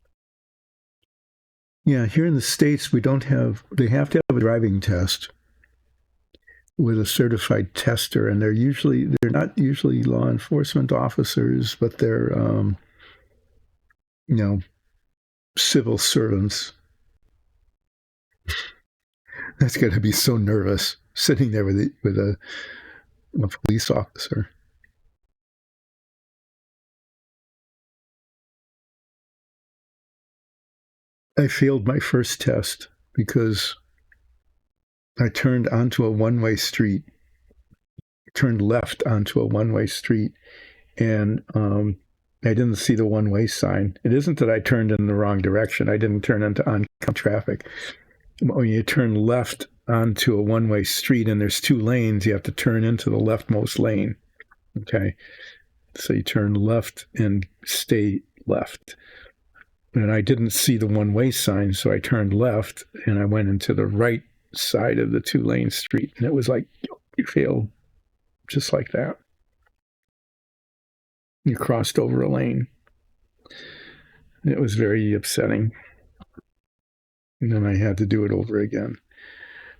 Yeah, here in the States, they have to have a driving test with a certified tester, and they're not usually law enforcement officers, but they're you know civil servants. That's got to be so nervous sitting there with a police officer. I failed my first test because I turned onto a one-way street, turned left onto a one-way street, and I didn't see the one-way sign. It isn't that I turned in the wrong direction. I didn't turn into oncoming traffic. When you turn left onto a one-way street and there's two lanes, you have to turn into the leftmost lane. Okay, so you turn left and stay left. And I didn't see the one-way sign, so I turned left and I went into the right side of the two-lane street, and it was like, you failed, just like that. You crossed over a lane. It was very upsetting. And then I had to do it over again.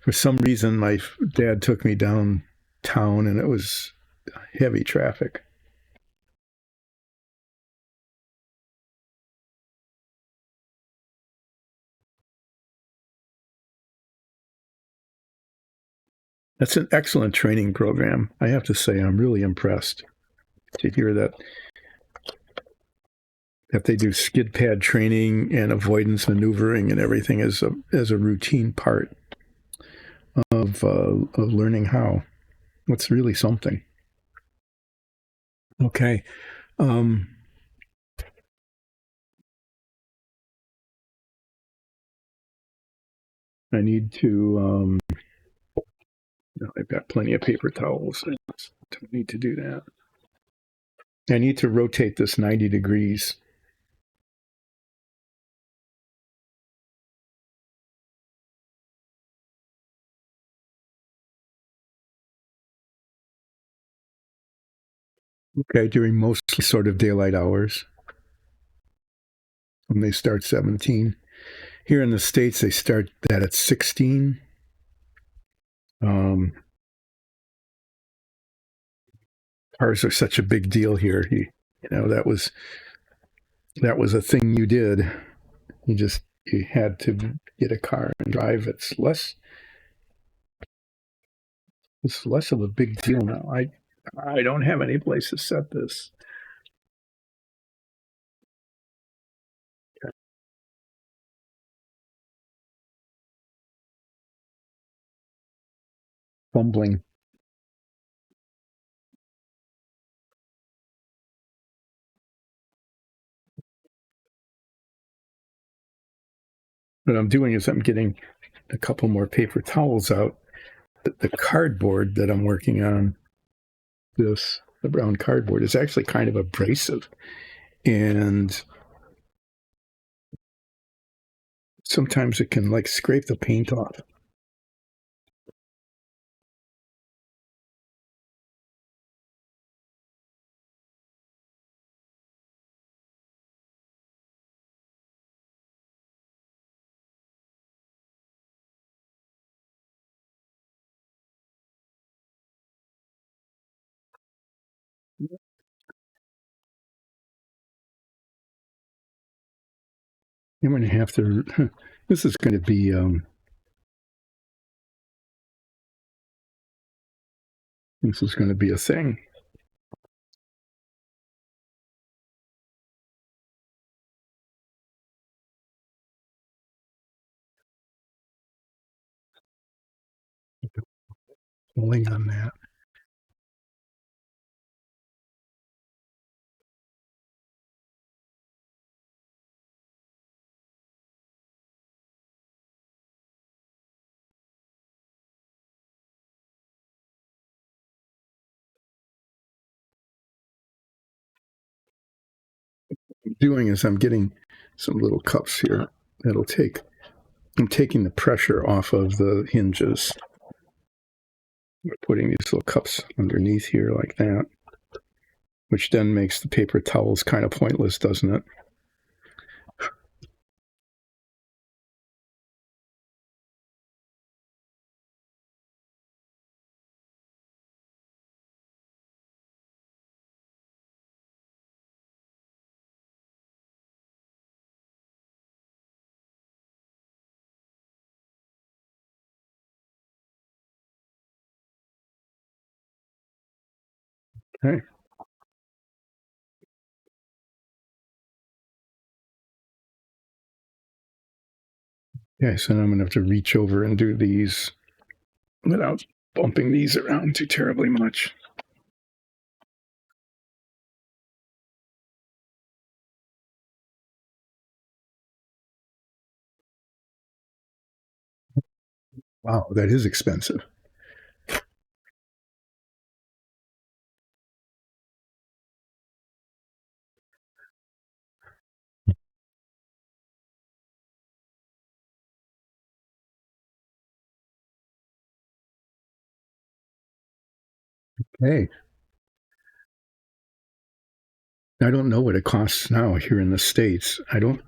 For some reason, my dad took me downtown, and it was heavy traffic. That's an excellent training program. I have to say, I'm really impressed to hear that they do skid pad training and avoidance maneuvering and everything as a routine part of learning how. It's really something. Okay. I need to. I've got plenty of paper towels. I don't need to do that. I need to rotate this 90 degrees. Okay, during mostly sort of daylight hours. When they start 17. Here in the States, they start that at 16. Cars are such a big deal here. That was a thing you did. You had to get a car and drive. It's less of a big deal now. I don't have any place to set this. Fumbling. What I'm doing is I'm getting a couple more paper towels out. The cardboard that I'm working on, the brown cardboard, is actually kind of abrasive. And sometimes it can like scrape the paint off. I'm going to have to. This is going to be. This is going to be a thing. Pulling on that. What I'm doing is I'm getting some little cups here that'll take. I'm taking the pressure off of the hinges. We're putting these little cups underneath here like that, which then makes the paper towels kind of pointless, doesn't it? Okay. Okay, so now I'm going to have to reach over and do these without bumping these around too terribly much. Wow, that is expensive. Hey, I don't know what it costs now here in the States. I don't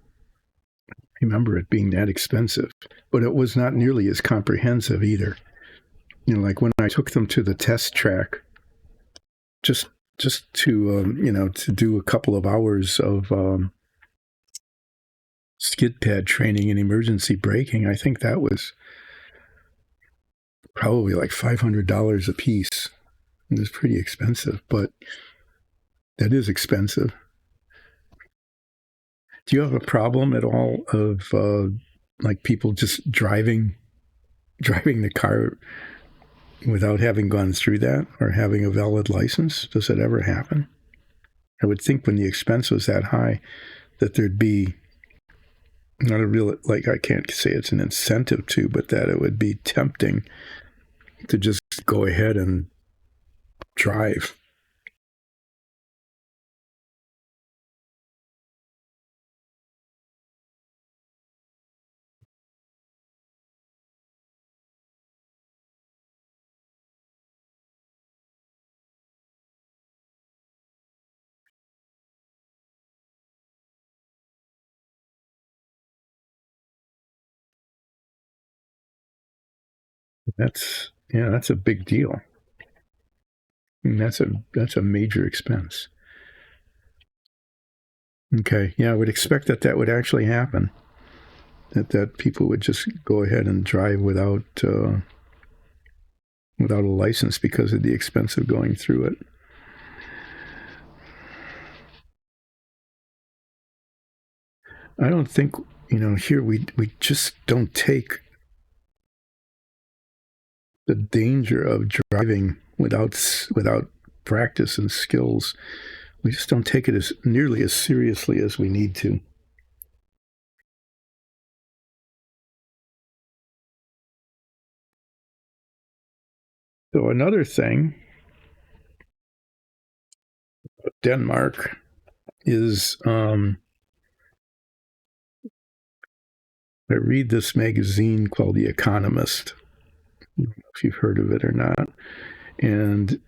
remember it being that expensive, but it was not nearly as comprehensive either. You know, like when I took them to the test track, just just to to do a couple of hours of skid pad training and emergency braking, I think that was probably like $500 a piece. It was pretty expensive, but that is expensive. Do you have a problem at all of like people just driving the car without having gone through that or having a valid license? Does it ever happen? I would think when the expense was that high that there'd be not a real, like, I can't say it's an incentive to, but that it would be tempting to just go ahead and drive. That's a big deal. And that's a major expense. Okay, yeah, I would expect that would actually happen. That people would just go ahead and drive without a license because of the expense of going through it. I don't think here we just don't take the danger of driving without practice and skills. We just don't take it as nearly as seriously as we need to. So another thing, Denmark is I read this magazine called The Economist. I don't know if you've heard of it or not. And,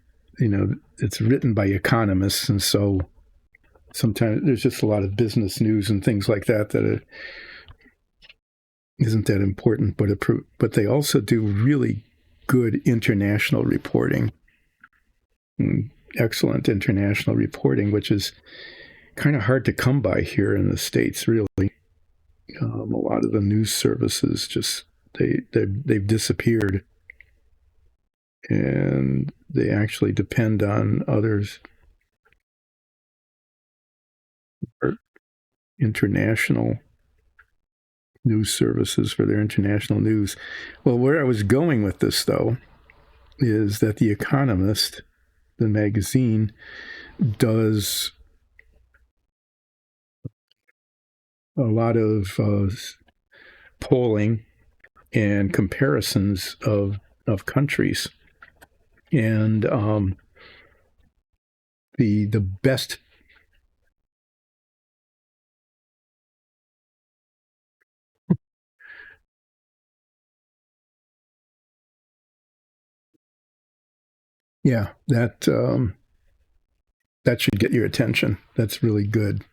it's written by economists. And so sometimes there's just a lot of business news and things like that that isn't that important. But they also do really good international reporting. Excellent international reporting, which is kind of hard to come by here in the States, really. A lot of the news services just they've disappeared, and they actually depend on others or international news services for their international news. Well, where I was going with this, though, is that The Economist, the magazine, does a lot of polling and comparisons of countries, and the best. Yeah, that should get your attention. That's really good.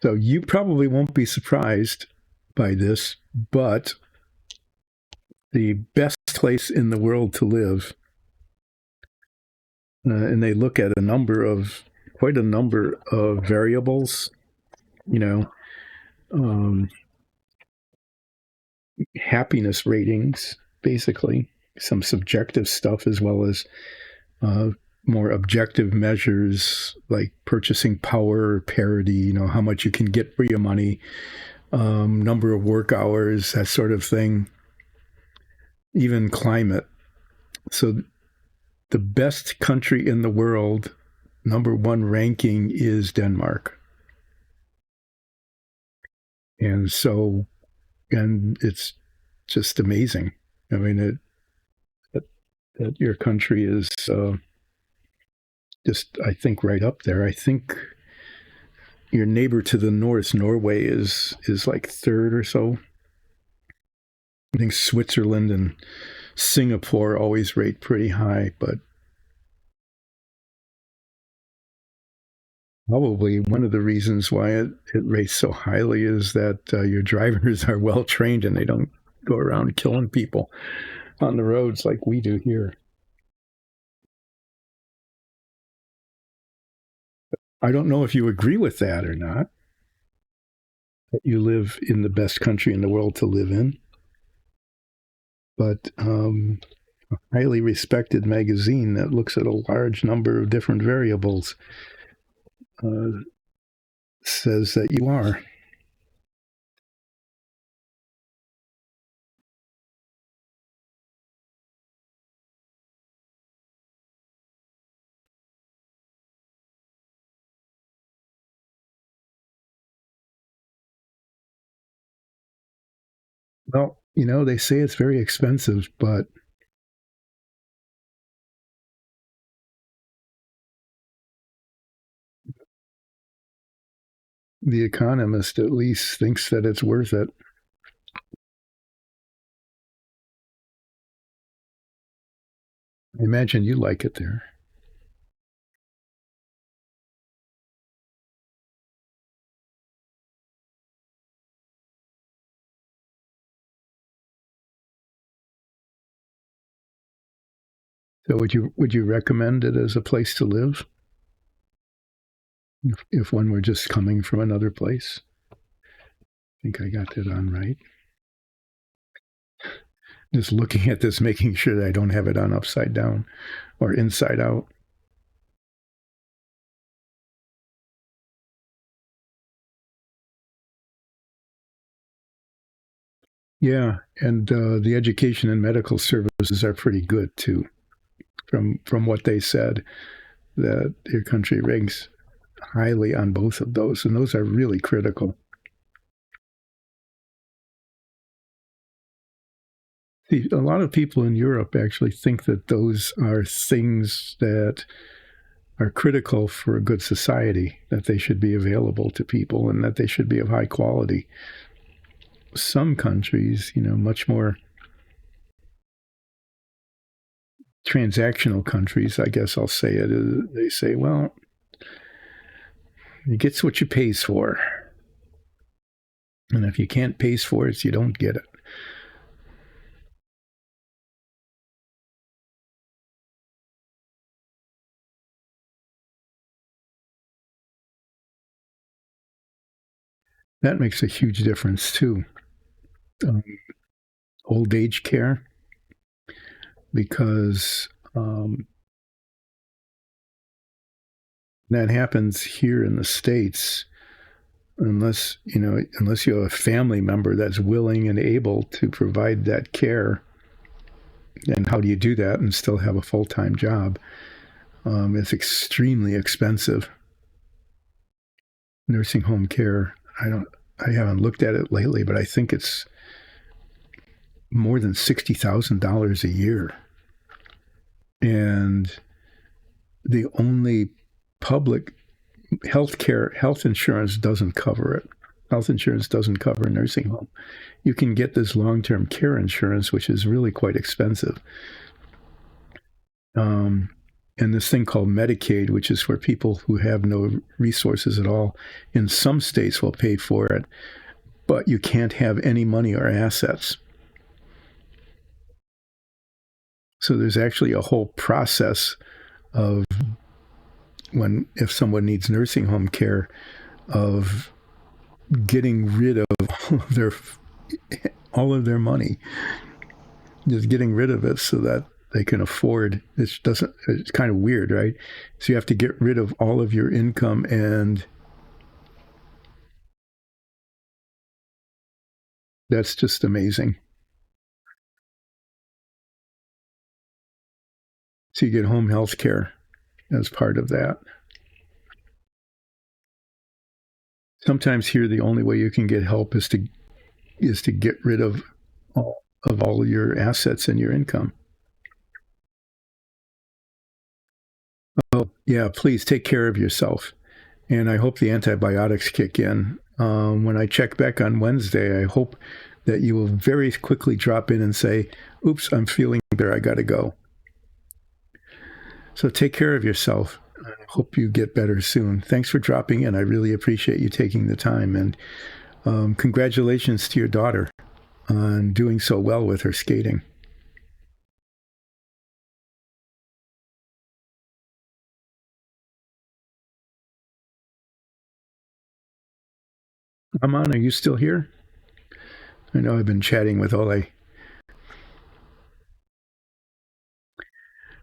So you probably won't be surprised by this, but the best place in the world to live, and they look at quite a number of variables, you know, um, happiness ratings, basically, some subjective stuff as well as more objective measures like purchasing power or parity, how much you can get for your money, number of work hours, that sort of thing, even climate. So the best country in the world, number one ranking, is Denmark. And it's just amazing. I mean, that your country is just, I think, right up there. I think your neighbor to the north, Norway, is like third or so. I think Switzerland and Singapore always rate pretty high, but probably one of the reasons why it rates so highly is that your drivers are well trained and they don't go around killing people on the roads like we do here. I don't know if you agree with that or not, that you live in the best country in the world to live in. But a highly respected magazine that looks at a large number of different variables says that you are. Well, they say it's very expensive, but The Economist at least thinks that it's worth it. I imagine you like it there. So would you recommend it as a place to live if one were just coming from another place? I think I got that on right. Just looking at this, making sure that I don't have it on upside down or inside out. Yeah, and the education and medical services are pretty good too, from what they said. That your country ranks highly on both of those, and those are really critical. See, a lot of people in Europe actually think that those are things that are critical for a good society, that they should be available to people and that they should be of high quality. Some countries, much more transactional countries, I guess I'll say it, they say, well, you get what you pays for. And if you can't pay for it, you don't get it. That makes a huge difference too. Um, Old age care, because that happens here in the States, unless you have a family member that's willing and able to provide that care. And how do you do that and still have a full-time job? It's extremely expensive. Nursing home care, I haven't looked at it lately, but I think it's more than $60,000 a year. And the only public health insurance doesn't cover it. Health insurance doesn't cover a nursing home. You can get this long-term care insurance, which is really quite expensive. And this thing called Medicaid, which is for people who have no resources at all, in some states will pay for it, but you can't have any money or assets. So there's actually a whole process of if someone needs nursing home care, of getting rid of all of their money, just getting rid of it so that they can afford. It's kind of weird, right? So you have to get rid of all of your income, and that's just amazing. So you get home health care as part of that. Sometimes here the only way you can get help is to get rid of all your assets and your income. Oh yeah, please take care of yourself, and I hope the antibiotics kick in. When I check back on Wednesday, I hope that you will very quickly drop in and say, "Oops, I'm feeling better. I got to go." So take care of yourself. I hope you get better soon. Thanks for dropping in. I really appreciate you taking the time, and congratulations to your daughter on doing so well with her skating. Aman, are you still here? I know I've been chatting with Ole.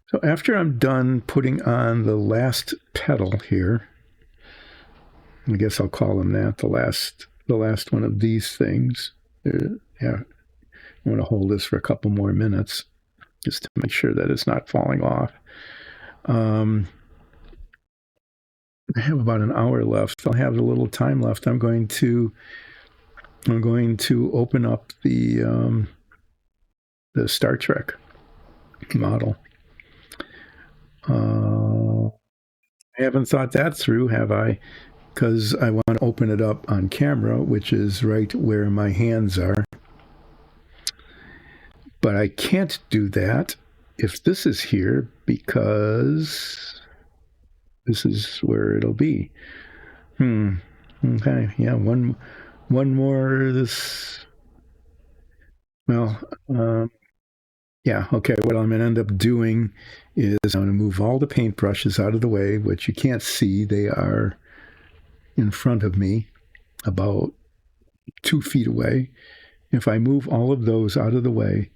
So after I'm done putting on the last pedal here, I guess I'll call them that, the last one of these things. Yeah, I want to hold this for a couple more minutes just to make sure that it's not falling off. I have about an hour left. I'll have a little time left. I'm going to open up the Star Trek model. I haven't thought that through, have I? Because I want to open it up on camera, which is right where my hands are. But I can't do that if this is here, because this is where it'll be. Okay. Yeah. One more. This. Well. Yeah. Okay. What I'm going to end up doing is I'm going to move all the paintbrushes out of the way, which you can't see. They are in front of me, about 2 feet away. If I move all of those out of the way,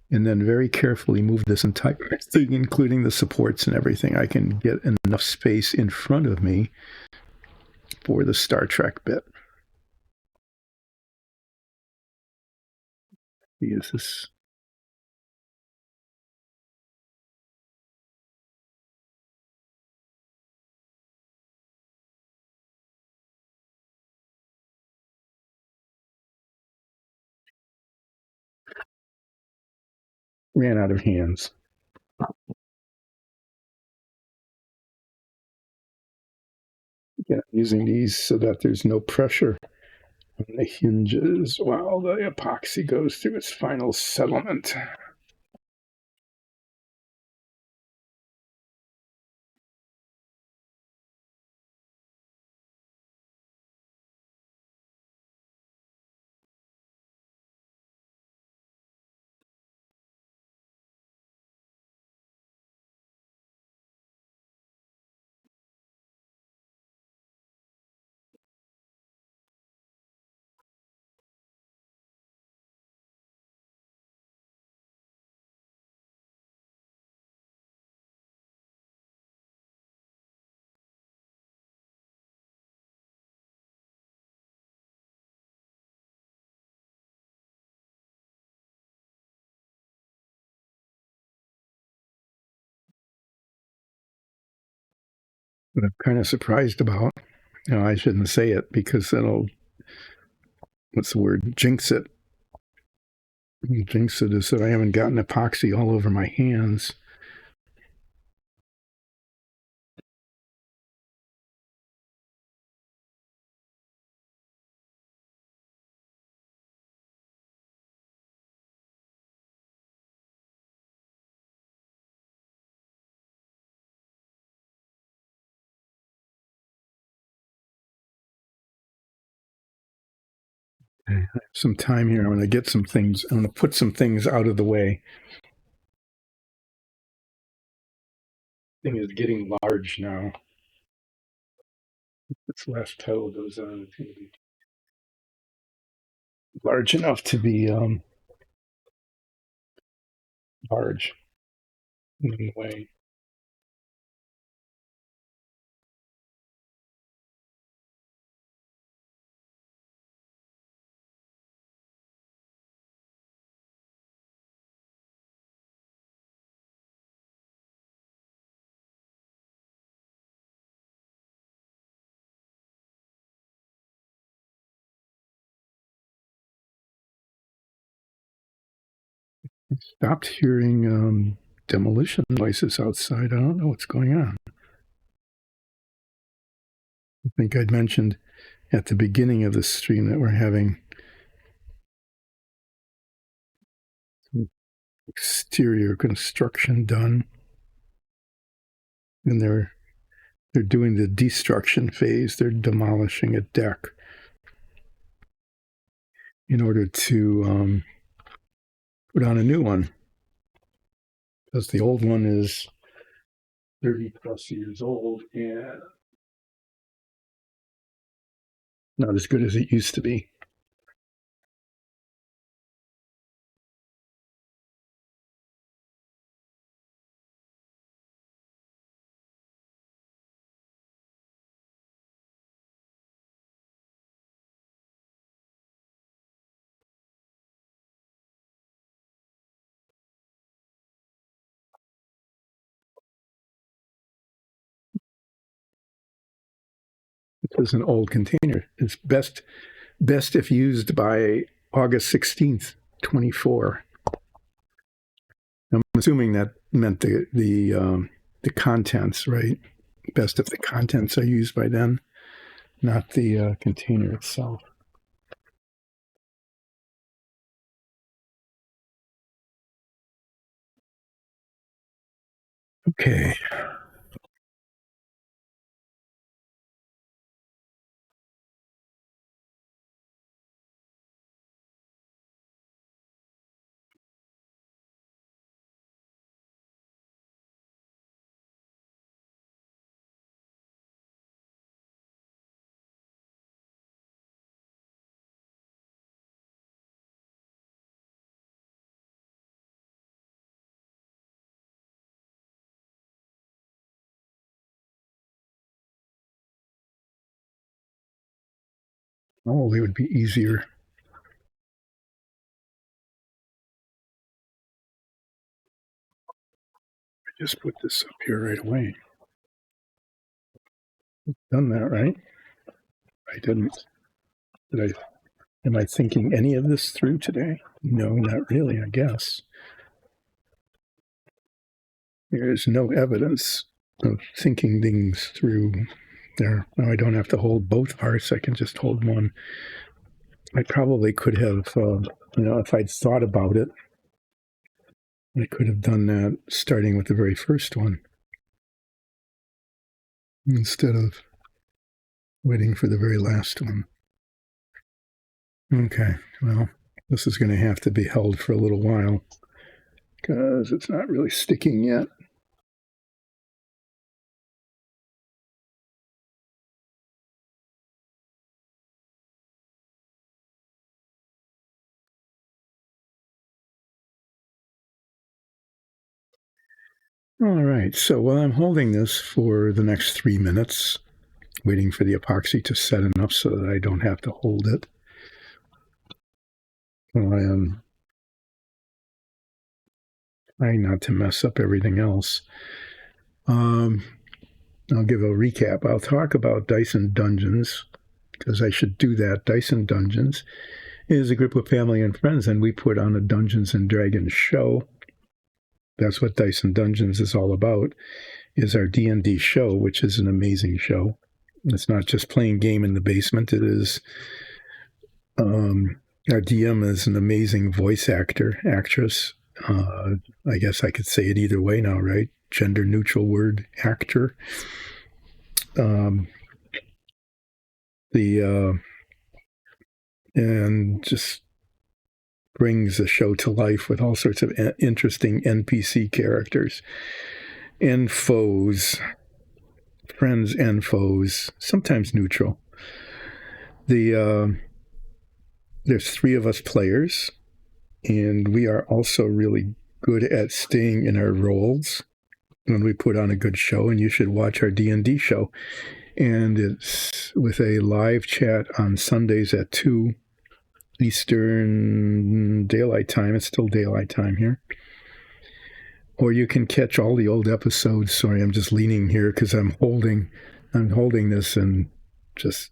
and then very carefully move this entire thing, including the supports and everything, I can get enough space in front of me for the Star Trek bit. Is this? Ran out of hands. Again, using these so that there's no pressure on the hinges while the epoxy goes through its final settlement. What I'm kind of surprised about, I shouldn't say it because that'll, what's the word, jinx it. Jinx it is that I haven't gotten epoxy all over my hands. I have some time here. I'm going to get some things. I'm going to put some things out of the way. Thing is getting large now. This last pedal goes on. It's going to be large enough to be large in a way. I stopped hearing demolition noises outside. I don't know what's going on. I think I'd mentioned at the beginning of the stream that we're having some exterior construction done, and they're doing the destruction phase. They're demolishing a deck in order to put on a new one, because the old one is 30 plus years old and not as good as it used to be. It was an old container. It's best if used by August 16th, 24. I'm assuming that meant the contents, right? Best if the contents are used by then, not the container itself. Okay. Oh, it would be easier. I just put this up here right away. Done that, right? I didn't. Did I? Am I thinking any of this through today? No, not really, I guess. There is no evidence of thinking things through there. Now I don't have to hold both hearts. I can just hold one. I probably could have, if I'd thought about it, I could have done that starting with the very first one instead of waiting for the very last one. Okay, well, this is going to have to be held for a little while because it's not really sticking yet. All right, so while I'm holding this for the next 3 minutes, waiting for the epoxy to set enough so that I don't have to hold it, while I am trying not to mess up everything else, I'll give a recap. I'll talk about Dyson Dungeons, because I should do that. Dyson Dungeons is a group of family and friends, and we put on a Dungeons and Dragons show. That's what Dyson Dungeons is all about, is our D&D show, which is an amazing show. It's not just playing game in the basement. It is, our DM is an amazing voice actress. I guess I could say it either way now, right? Gender neutral word, actor. And just brings the show to life with all sorts of interesting NPC characters and foes, friends and foes, sometimes neutral. There's 3 of us players, and we are also really good at staying in our roles when we put on a good show, and you should watch our D&D show. And it's with a live chat on Sundays at 2 Eastern Daylight Time. It's still daylight time here. Or you can catch all the old episodes. Sorry, I'm just leaning here because I'm holding this and just,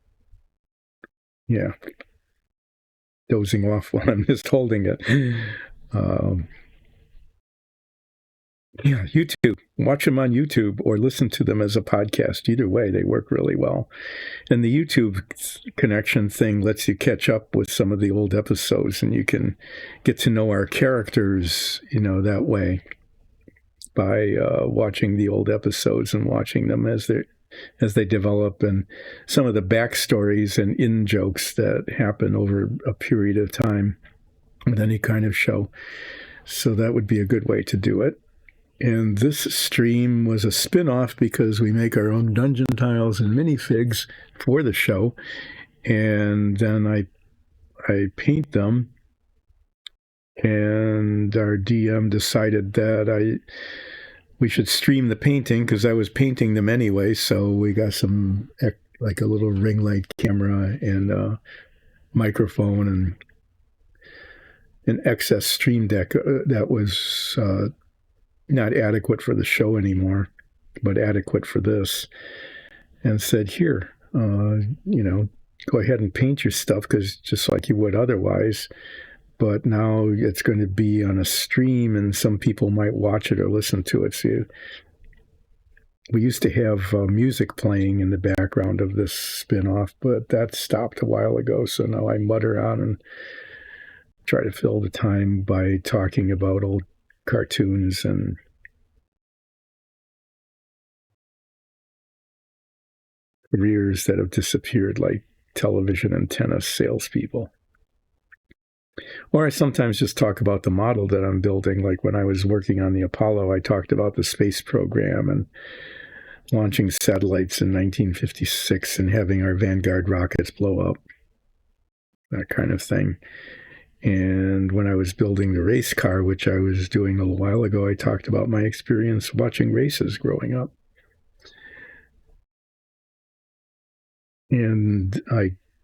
dozing off while I'm just holding it. YouTube. Watch them on YouTube or listen to them as a podcast. Either way, they work really well. And the YouTube connection thing lets you catch up with some of the old episodes, and you can get to know our characters, that way by watching the old episodes and watching them as they develop, and some of the backstories and in-jokes that happen over a period of time with any kind of show. So that would be a good way to do it. And this stream was a spin-off because we make our own dungeon tiles and minifigs for the show. And then I paint them. And our DM decided that we should stream the painting because I was painting them anyway. So we got some, like a little ring light camera and a microphone and an excess stream deck that was not adequate for the show anymore, but adequate for this, and said, here, go ahead and paint your stuff, because just like you would otherwise, but now it's going to be on a stream and some people might watch it or listen to it. So we used to have music playing in the background of this spin-off, but that stopped a while ago. So now I mutter on and try to fill the time by talking about old cartoons and careers that have disappeared, like television and tennis salespeople. Or I sometimes just talk about the model that I'm building. Like when I was working on the Apollo, I talked about the space program and launching satellites in 1956 and having our Vanguard rockets blow up, that kind of thing. And when I was building the race car, which I was doing a little while ago, I talked about my experience watching races growing up. And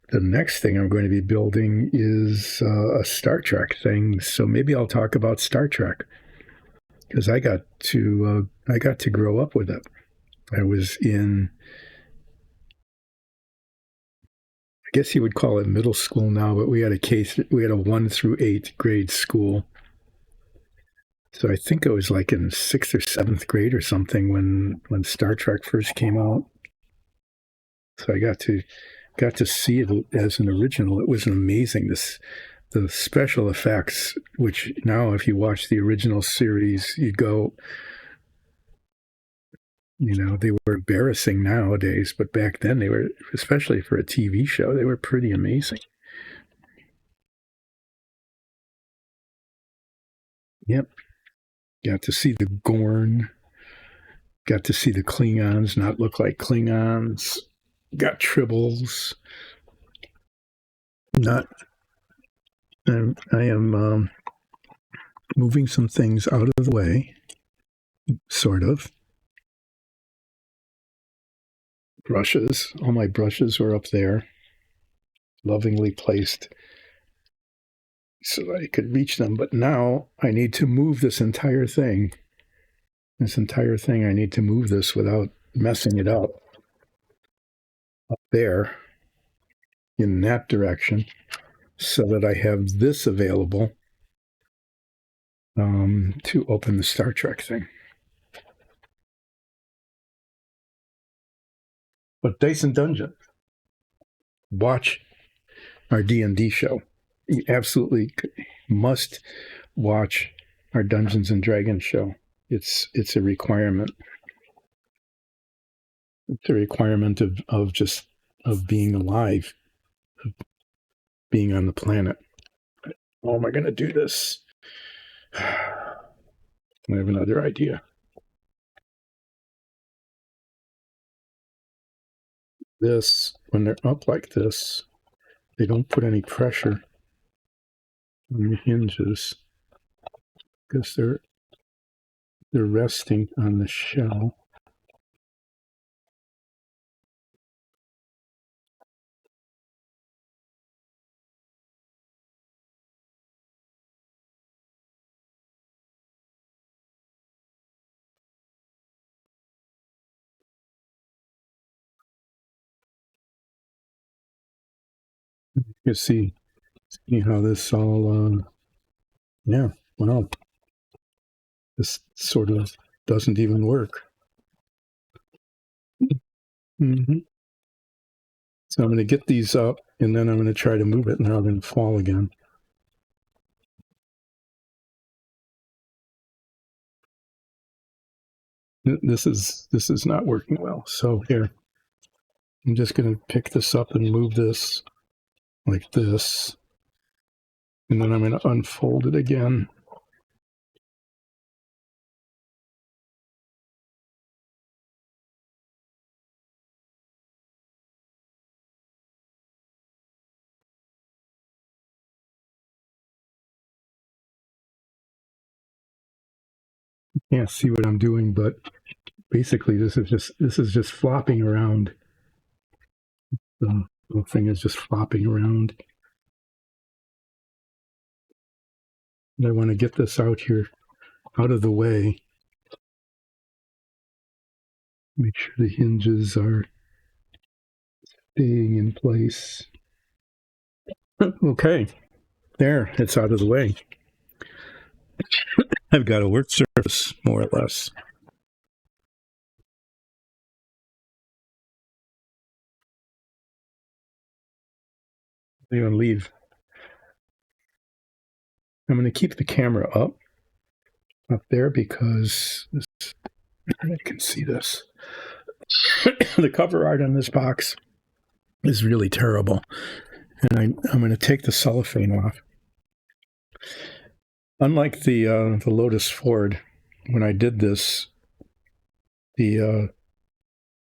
the next thing I'm going to be building is a Star Trek thing. So maybe I'll talk about Star Trek, because I got to grow up with it. I was in, I guess you would call it middle school now, but we had a 1 through 8 grade school. So I think I was like in 6th or 7th grade or something when Star Trek first came out. So I got to see it as an original. It was amazing. The special effects, which now if you watch the original series, you go, they were embarrassing nowadays, but back then they were, especially for a TV show, they were pretty amazing. Yep. Got to see the Gorn. Got to see the Klingons not look like Klingons. Got tribbles. Not. I am moving some things out of the way, sort of. Brushes. All my brushes were up there, lovingly placed so that I could reach them. But now I need to move this entire thing. I need to move this without messing it up. Up there, in that direction, so that I have this available to open the Star Trek thing. But Dice and Dungeon, watch our D&D show. You absolutely must watch our Dungeons and Dragons show. It's a requirement. It's a requirement of being alive, of being on the planet. How am I going to do this? I have another idea. This, when they're up like this, they don't put any pressure on the hinges because they're resting on the shell. You see how this all, wow, this sort of doesn't even work. Mm-hmm. So I'm going to get these up, and then I'm going to try to move it, and now I'm going to fall again. This is not working well. So here, I'm just going to pick this up and move this like this, and then I'm going to unfold it again. You can't see what I'm doing, but basically this is just flopping around. The little thing is just flopping around. And I want to get this out here, out of the way. Make sure the hinges are staying in place. Okay, there, it's out of the way. I've got a work surface, more or less. I'm going to leave. I'm going to keep the camera up there because I can see this. The cover art on this box is really terrible. And I'm going to take the cellophane off. Unlike the Lotus Ford, when I did this, in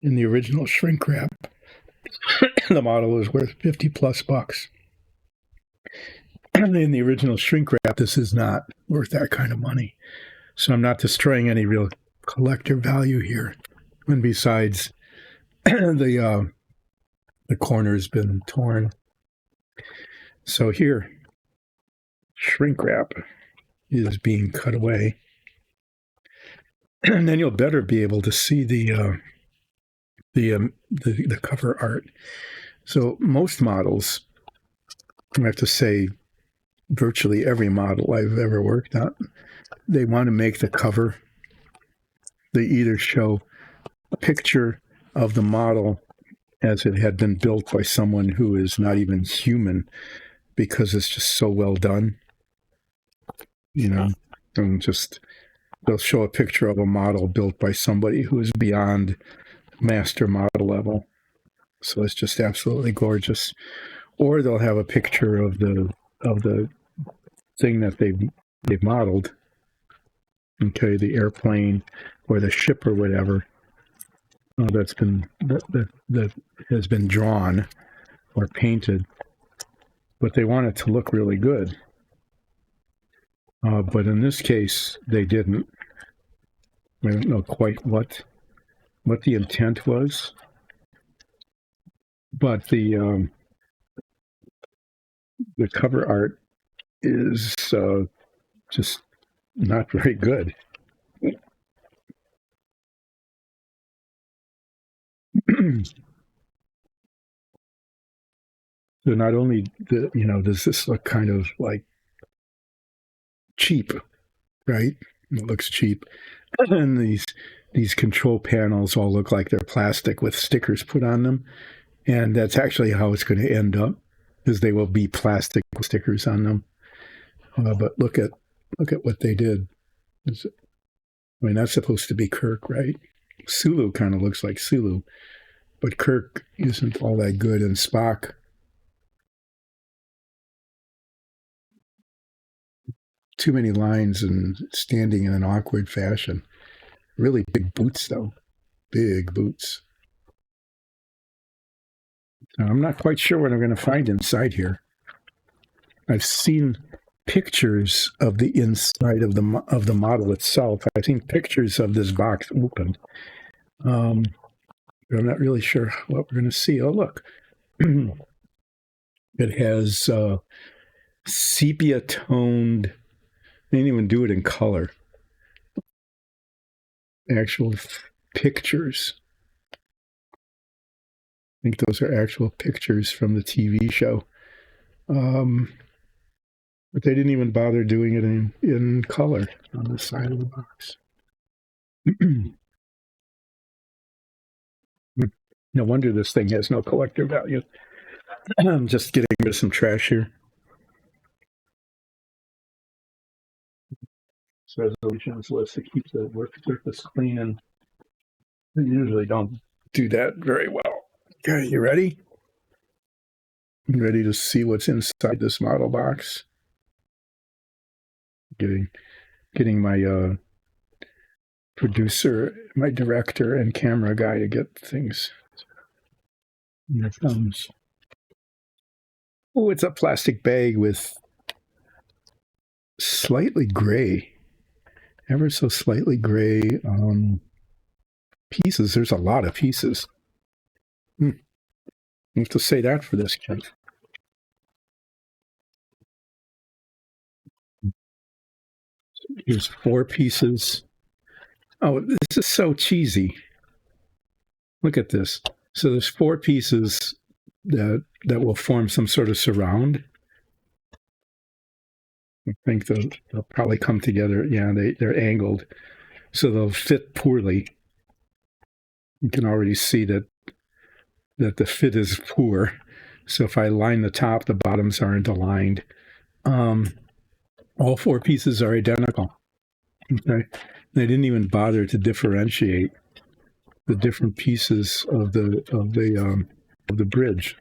the original shrink wrap, the model was worth $50+ in the original shrink wrap. This is not worth that kind of money. So I'm not destroying any real collector value here. And besides, the corner's been torn. So here, shrink wrap is being cut away. And then you'll better be able to see the cover art. So most models, I have to say, virtually every model I've ever worked on, they want to make the cover. They either show a picture of the model as it had been built by someone who is not even human, because it's just so well done. And just they'll show a picture of a model built by somebody who is beyond master model level. So it's just absolutely gorgeous. Or they'll have a picture of the thing that they've modeled. Okay, the airplane or the ship or whatever that has been drawn or painted, but they want it to look really good. But in this case, they didn't. I don't know quite what the intent was, but the cover art is just not very good. So not only does this look kind of like cheap, right? It looks cheap, and these control panels all look like they're plastic with stickers put on them, and that's actually how it's going to end up, is they will be plastic stickers on them. But look at what they did. I mean, that's supposed to be Kirk, right? Sulu kind of looks like Sulu, but Kirk isn't all that good, and Spock. Too many lines and standing in an awkward fashion. Really big boots, though. Big boots. Now, I'm not quite sure what I'm going to find inside here. I've seen pictures of the inside of the model itself. I've seen pictures of this box opened. But I'm not really sure what we're going to see. Oh, look. It has sepia toned. They didn't even do it in color. Actual pictures. I think those are actual pictures from the TV show. But they didn't even bother doing it in color on the side of the box. No wonder this thing has no collector value. I'm just getting rid of some trash here. Resolutions list to keep the work surface clean, and they usually don't do that very well. Okay, you ready? You ready to see what's inside this model box? Getting my producer, my director, and camera guy to get things in their thumbs. Oh, it's a plastic bag with slightly gray, ever so slightly gray pieces. There's a lot of pieces. I have to say that for this kit. Here's 4 pieces. Oh, this is so cheesy. Look at this. So there's 4 pieces that will form some sort of surround. I think they'll probably come together. Yeah, they're angled, so they'll fit poorly. You can already see that the fit is poor. So if I line the top, the bottoms aren't aligned. All 4 pieces are identical. Okay, they didn't even bother to differentiate the different pieces of the bridge.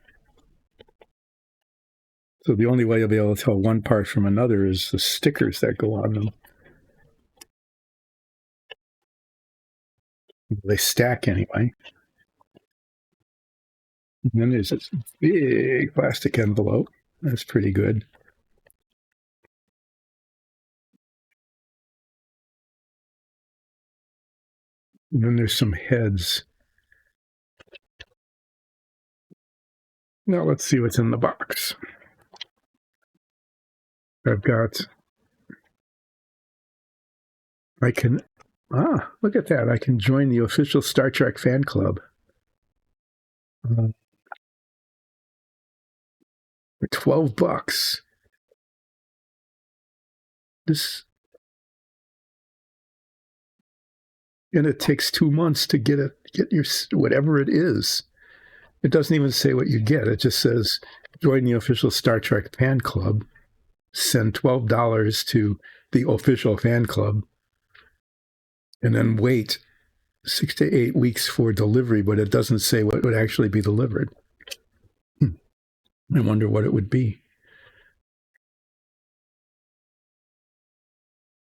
So the only way you'll be able to tell one part from another is the stickers that go on them. They stack anyway. And then there's this big plastic envelope. That's pretty good. And then there's some heads. Now let's see what's in the box. Look at that. I can join the official Star Trek fan club. For $12. And it takes 2 months to get your whatever it is. It doesn't even say what you get. It just says, join the official Star Trek fan club, send $12 to the official fan club, and then wait 6 to 8 weeks for delivery, but it doesn't say what would actually be delivered. I wonder what it would be.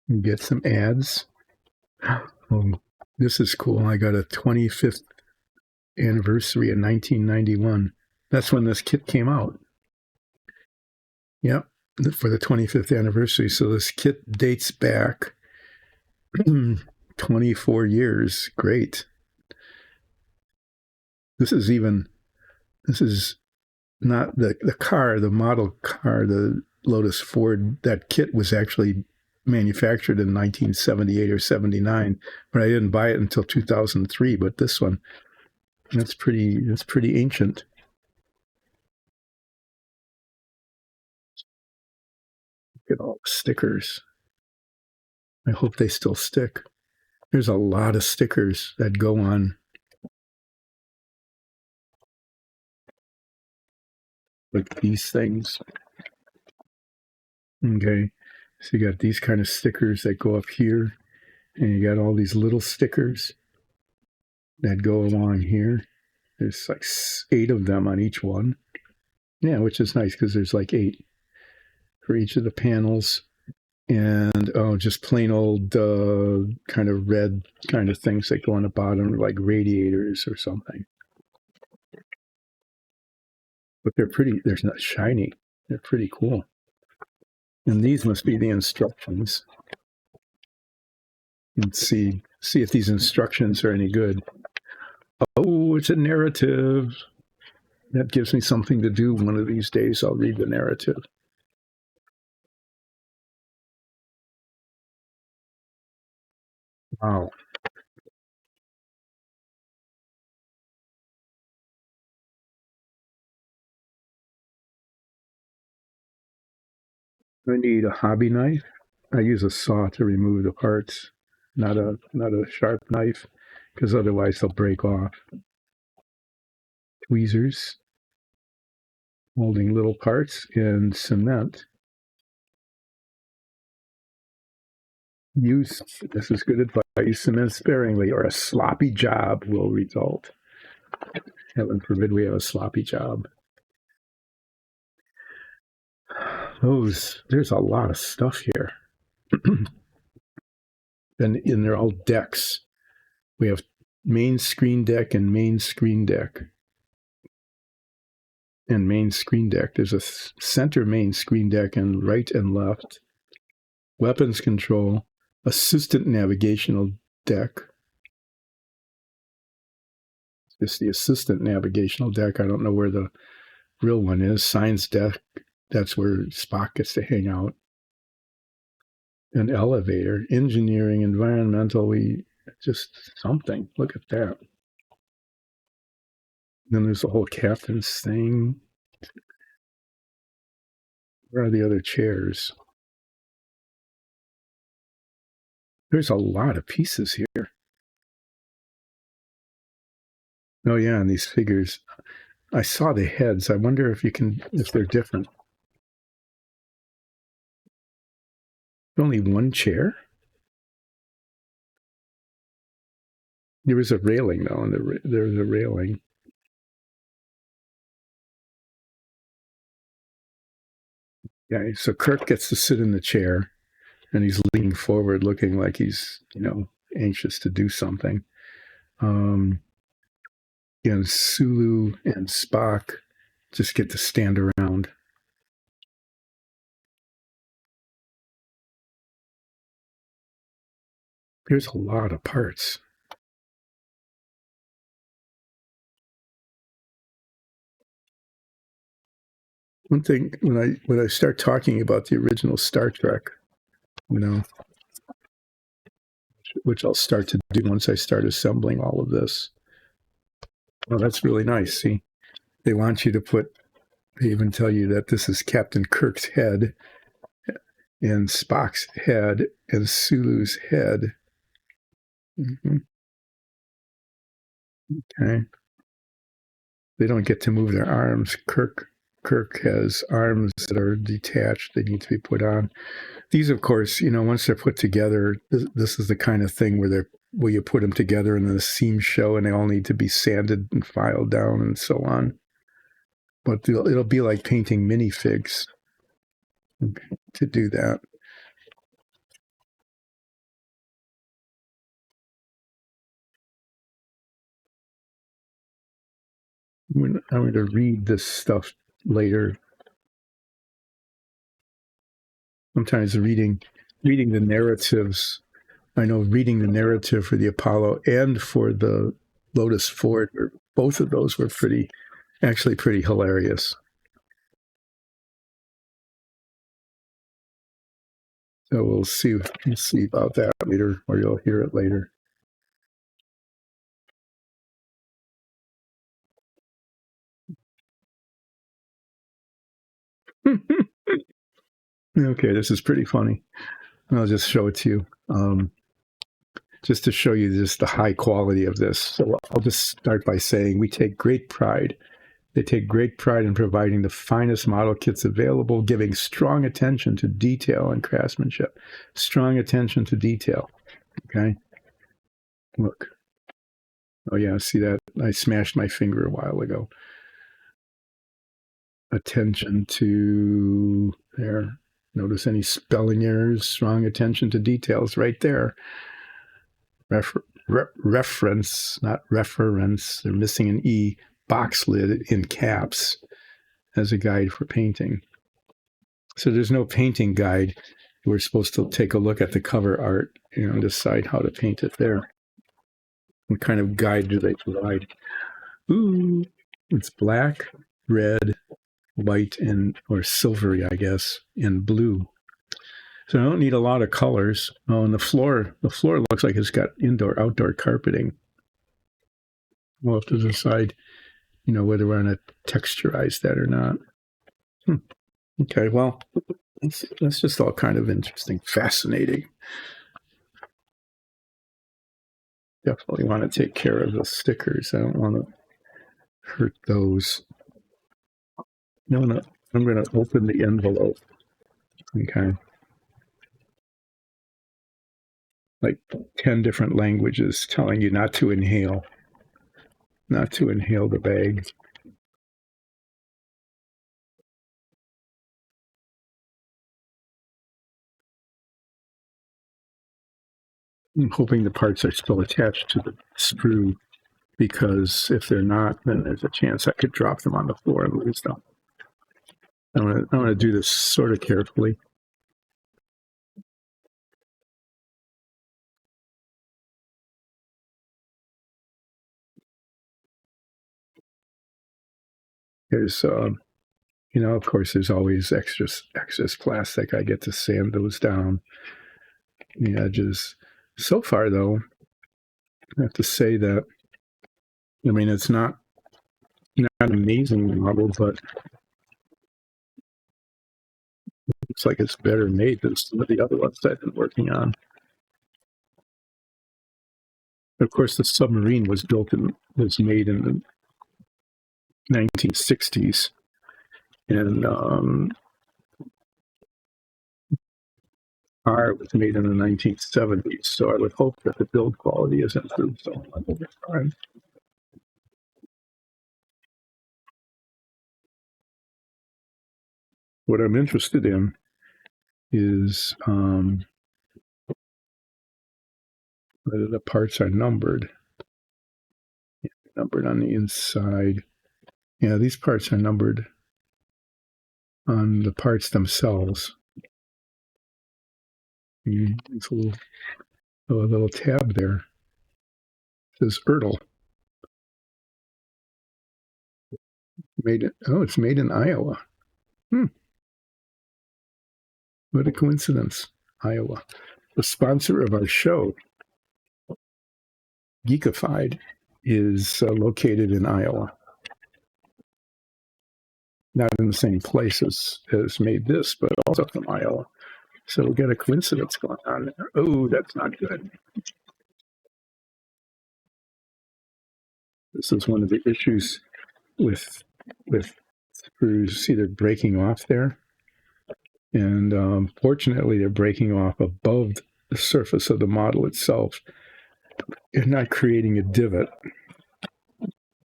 You get some ads. Oh, this is cool. I got a 25th anniversary in 1991. That's when this kit came out. Yep, for the 25th anniversary. So this kit dates back 24 years. Great. This is not the car, the model car, the Lotus Ford. That kit was actually manufactured in 1978 or 79, but I didn't buy it until 2003. But this one, that's pretty ancient. Look at all the stickers. I hope they still stick. There's a lot of stickers that go on, like these things. Okay, so you got these kind of stickers that go up here, and you got all these little stickers that go along here. There's like 8 of them on each one. Yeah, which is nice because there's like 8 for each of the panels. And just plain old kind of red kind of things that go on the bottom, like radiators or something. But they're pretty, they're not shiny. They're pretty cool. And these must be the instructions. Let's see if these instructions are any good. Oh, it's a narrative. That gives me something to do one of these days. I'll read the narrative. Wow. I need a hobby knife. I use a saw to remove the parts, not a sharp knife, because otherwise they'll break off. Tweezers, molding little parts in cement. This is good advice, use cement sparingly or a sloppy job will result. Heaven forbid we have a sloppy job. There's a lot of stuff here. And they're all decks. We have main screen deck and main screen deck. And main screen deck. There's a center main screen deck and right and left. Weapons control, assistant navigational deck. It's the assistant navigational deck. I don't know where the real one is. Science deck. That's where Spock gets to hang out. An elevator, engineering, environmental, just something. Look at that. Then there's the whole captain's thing. Where are the other chairs? There's a lot of pieces here. Oh yeah, and these figures. I saw the heads. I wonder if they're different. Only one chair? There was a railing though, and there was a railing. Yeah, so Kirk gets to sit in the chair, and he's leaning forward, looking like he's, anxious to do something. And Sulu and Spock just get to stand around. There's a lot of parts. One thing, when I start talking about the original Star Trek, which I'll start to do once I start assembling all of this. Well, that's really nice. See, they want you to they even tell you that this is Captain Kirk's head and Spock's head and Sulu's head. Mm-hmm. Okay. they don't get to move their arms. Kirk has arms that are detached. They need to be put on. These, of course, once they're put together, this is the kind of thing where you put them together and the seams show, and they all need to be sanded and filed down and so on. But it'll be like painting minifigs to do that. I'm going to read this stuff later. Sometimes reading the narratives. I know reading the narrative for the Apollo and for the Lotus Ford, both of those were pretty hilarious. So we'll see about that later, or you'll hear it later. Okay, this is pretty funny. I'll just show it to you, just to show you just the high quality of this. So I'll just start by saying we take great pride. They take great pride in providing the finest model kits available, giving strong attention to detail and craftsmanship. Strong attention to detail. Okay. Look. Oh yeah, see that? I smashed my finger a while ago. Attention to there. Notice any spelling errors? Strong attention to details right there. Reference, not reference. They're missing an E. Box lid in caps as a guide for painting. So there's no painting guide. We're supposed to take a look at the cover art and decide how to paint it there. What kind of guide do they provide? Ooh, it's black, red, white, or silvery, I guess, and blue. So I don't need a lot of colors. Oh, and the floor looks like it's got indoor-outdoor carpeting. We'll have to decide, whether we're going to texturize that or not. Okay, well, that's just all kind of interesting, fascinating. Definitely want to take care of the stickers. I don't want to hurt those. I'm going to open the envelope. Okay. Like 10 different languages telling you not to inhale the bag. I'm hoping the parts are still attached to the sprue, because if they're not, then there's a chance I could drop them on the floor and lose them. I'm going to do this sort of carefully. There's, of course, there's always excess plastic. I get to sand those down, the edges. So far, though, I have to say that, it's not an amazing model, but it looks like it's better made than some of the other ones I've been working on. Of course, the submarine was made in the 1960s, and R was made in the 1970s. So I would hope that the build quality has improved so much over time. What I'm interested in is whether the parts are numbered on the inside. Yeah, these parts are numbered on the parts themselves. It's a little tab there. It says Ertl. It's made in Iowa. What a coincidence. Iowa. The sponsor of our show, Geekified, is located in Iowa. Not in the same place as made this, but also from Iowa. So we got a coincidence going on there. Oh, that's not good. This is one of the issues with sprues. See, they're breaking off there, and fortunately, they're breaking off above the surface of the model itself. They're not creating a divot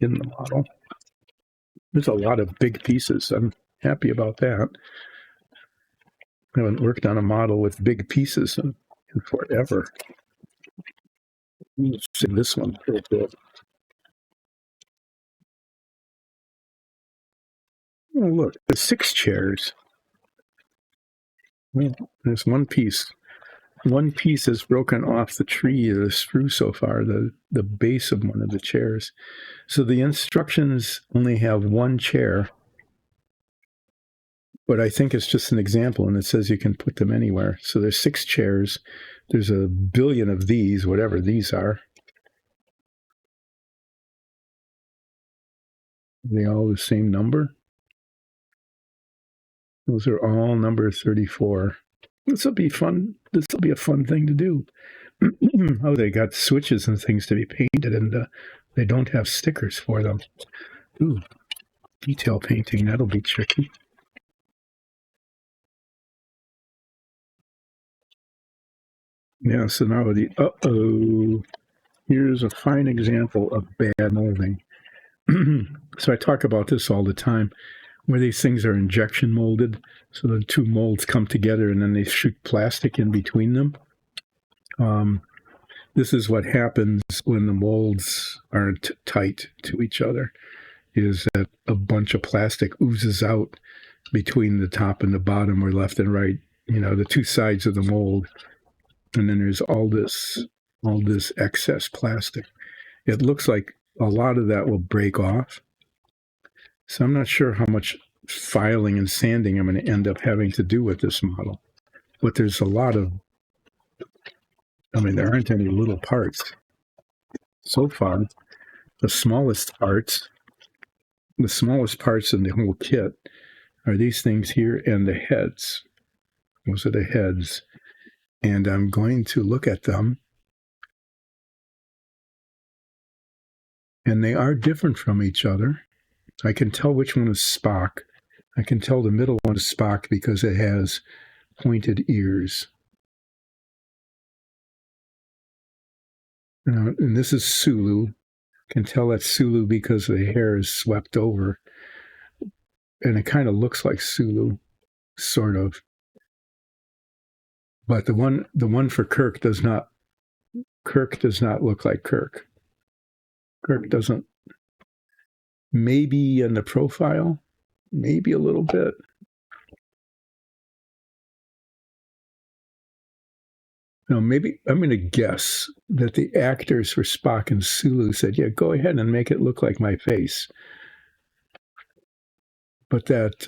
in the model. There's a lot of big pieces. I'm happy about that. I haven't worked on a model with big pieces in forever. Let's see this one for a bit. Oh, look, there's 6 chairs. Well, there's one piece. One piece is broken off the tree of the sprue so far, the base of one of the chairs. So the instructions only have 1 chair, but I think it's just an example, and it says you can put them anywhere. So there's 6 chairs. There's a billion of these, whatever these are. Are they all the same number? Those are all number 34. This will be fun. This will be a fun thing to do. Oh, they got switches and things to be painted, and they don't have stickers for them. Ooh, detail painting, that'll be tricky. Yeah, so now here's a fine example of bad molding. So I talk about this all the time, where these things are injection molded, so the 2 molds come together and then they shoot plastic in between them. This is what happens when the molds aren't tight to each other, is that a bunch of plastic oozes out between the top and the bottom, or left and right, the 2 sides of the mold. And then there's all this excess plastic. It looks like a lot of that will break off. So I'm not sure how much filing and sanding I'm going to end up having to do with this model. But there's a lot of, there aren't any little parts. So far, the smallest parts in the whole kit are these things here and the heads. Those are the heads. And I'm going to look at them. And they are different from each other. I can tell which one is Spock. I can tell the middle one is Spock because it has pointed ears. And this is Sulu. I can tell that's Sulu because the hair is swept over. And it kind of looks like Sulu, sort of. But the one for Kirk does not look like Kirk. Kirk doesn't. Maybe in the profile, maybe a little bit. No, maybe I'm going to guess that the actors for Spock and Sulu said, yeah, go ahead and make it look like my face. But that,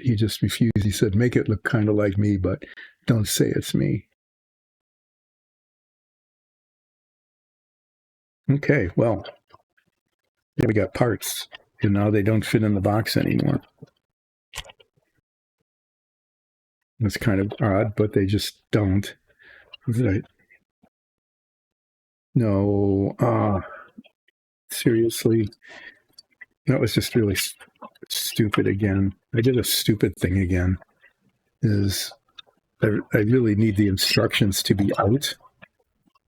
he just refused. He said, make it look kind of like me, but don't say it's me. Okay, well, yeah, we got parts, and now they don't fit in the box anymore. That's kind of odd, but they just don't. No, seriously, that was just really stupid again. I did a stupid thing again. I really need the instructions to be out,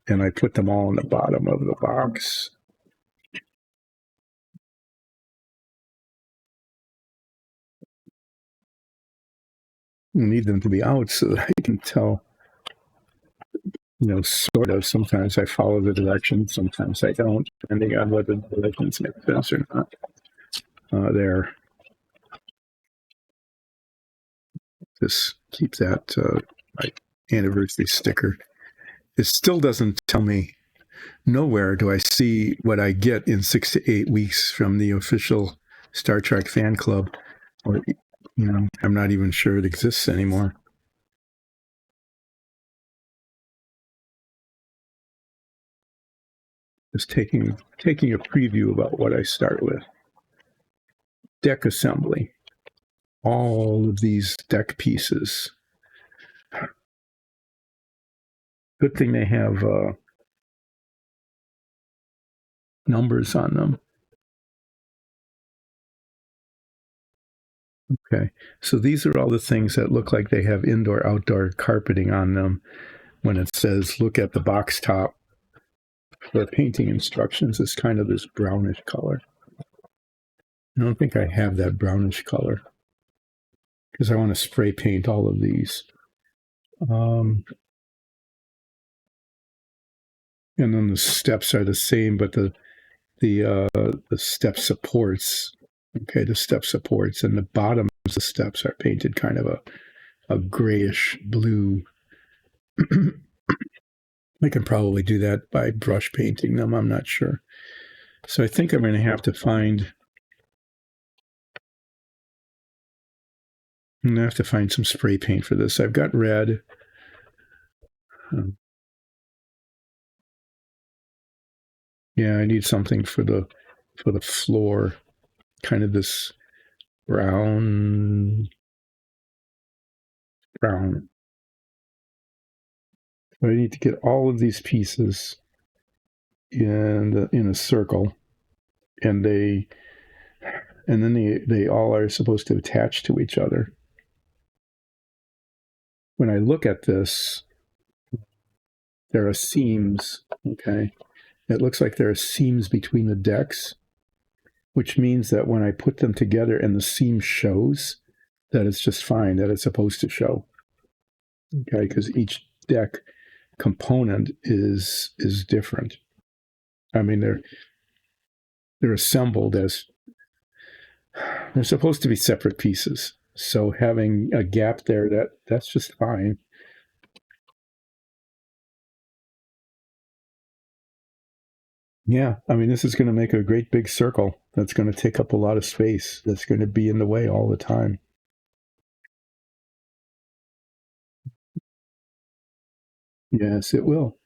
and I put them all in the bottom of the box. I need them to be out so that I can tell, sort of. Sometimes I follow the directions, sometimes I don't, depending on whether the directions make sense or not. There. Just keep that my anniversary sticker. It still doesn't tell me. Nowhere do I see what I get in 6 to 8 weeks from the official Star Trek fan club, or I'm not even sure it exists anymore. Just taking a preview about what I start with. Deck assembly. All of these deck pieces. Good thing they have numbers on them. Okay. So these are all the things that look like they have indoor outdoor carpeting on them when it says look at the box top. The painting instructions is kind of this brownish color. I don't think I have that brownish color because I want to spray paint all of these. Um, and then the steps are the same, but the step supports. Okay, the step supports and the bottoms of the steps are painted kind of a grayish blue. I can probably do that by brush painting them. I'm not sure. So I think I'm going to have to find. I'm going to have to find some spray paint for this. I've got red. Yeah, I need something for the floor. Kind of this brown. So I need to get all of these pieces in a circle, and then they all are supposed to attach to each other. When I look at this, there are seams. Okay, it looks like there are seams between the decks, which means that when I put them together and the seam shows, that it's just fine, that it's supposed to show. Okay, because each deck component is different. I mean, they're assembled as they're supposed to be separate pieces. So having a gap there, that's just fine. Yeah, I mean, this is going to make a great big circle that's going to take up a lot of space. That's going to be in the way all the time. Yes, it will.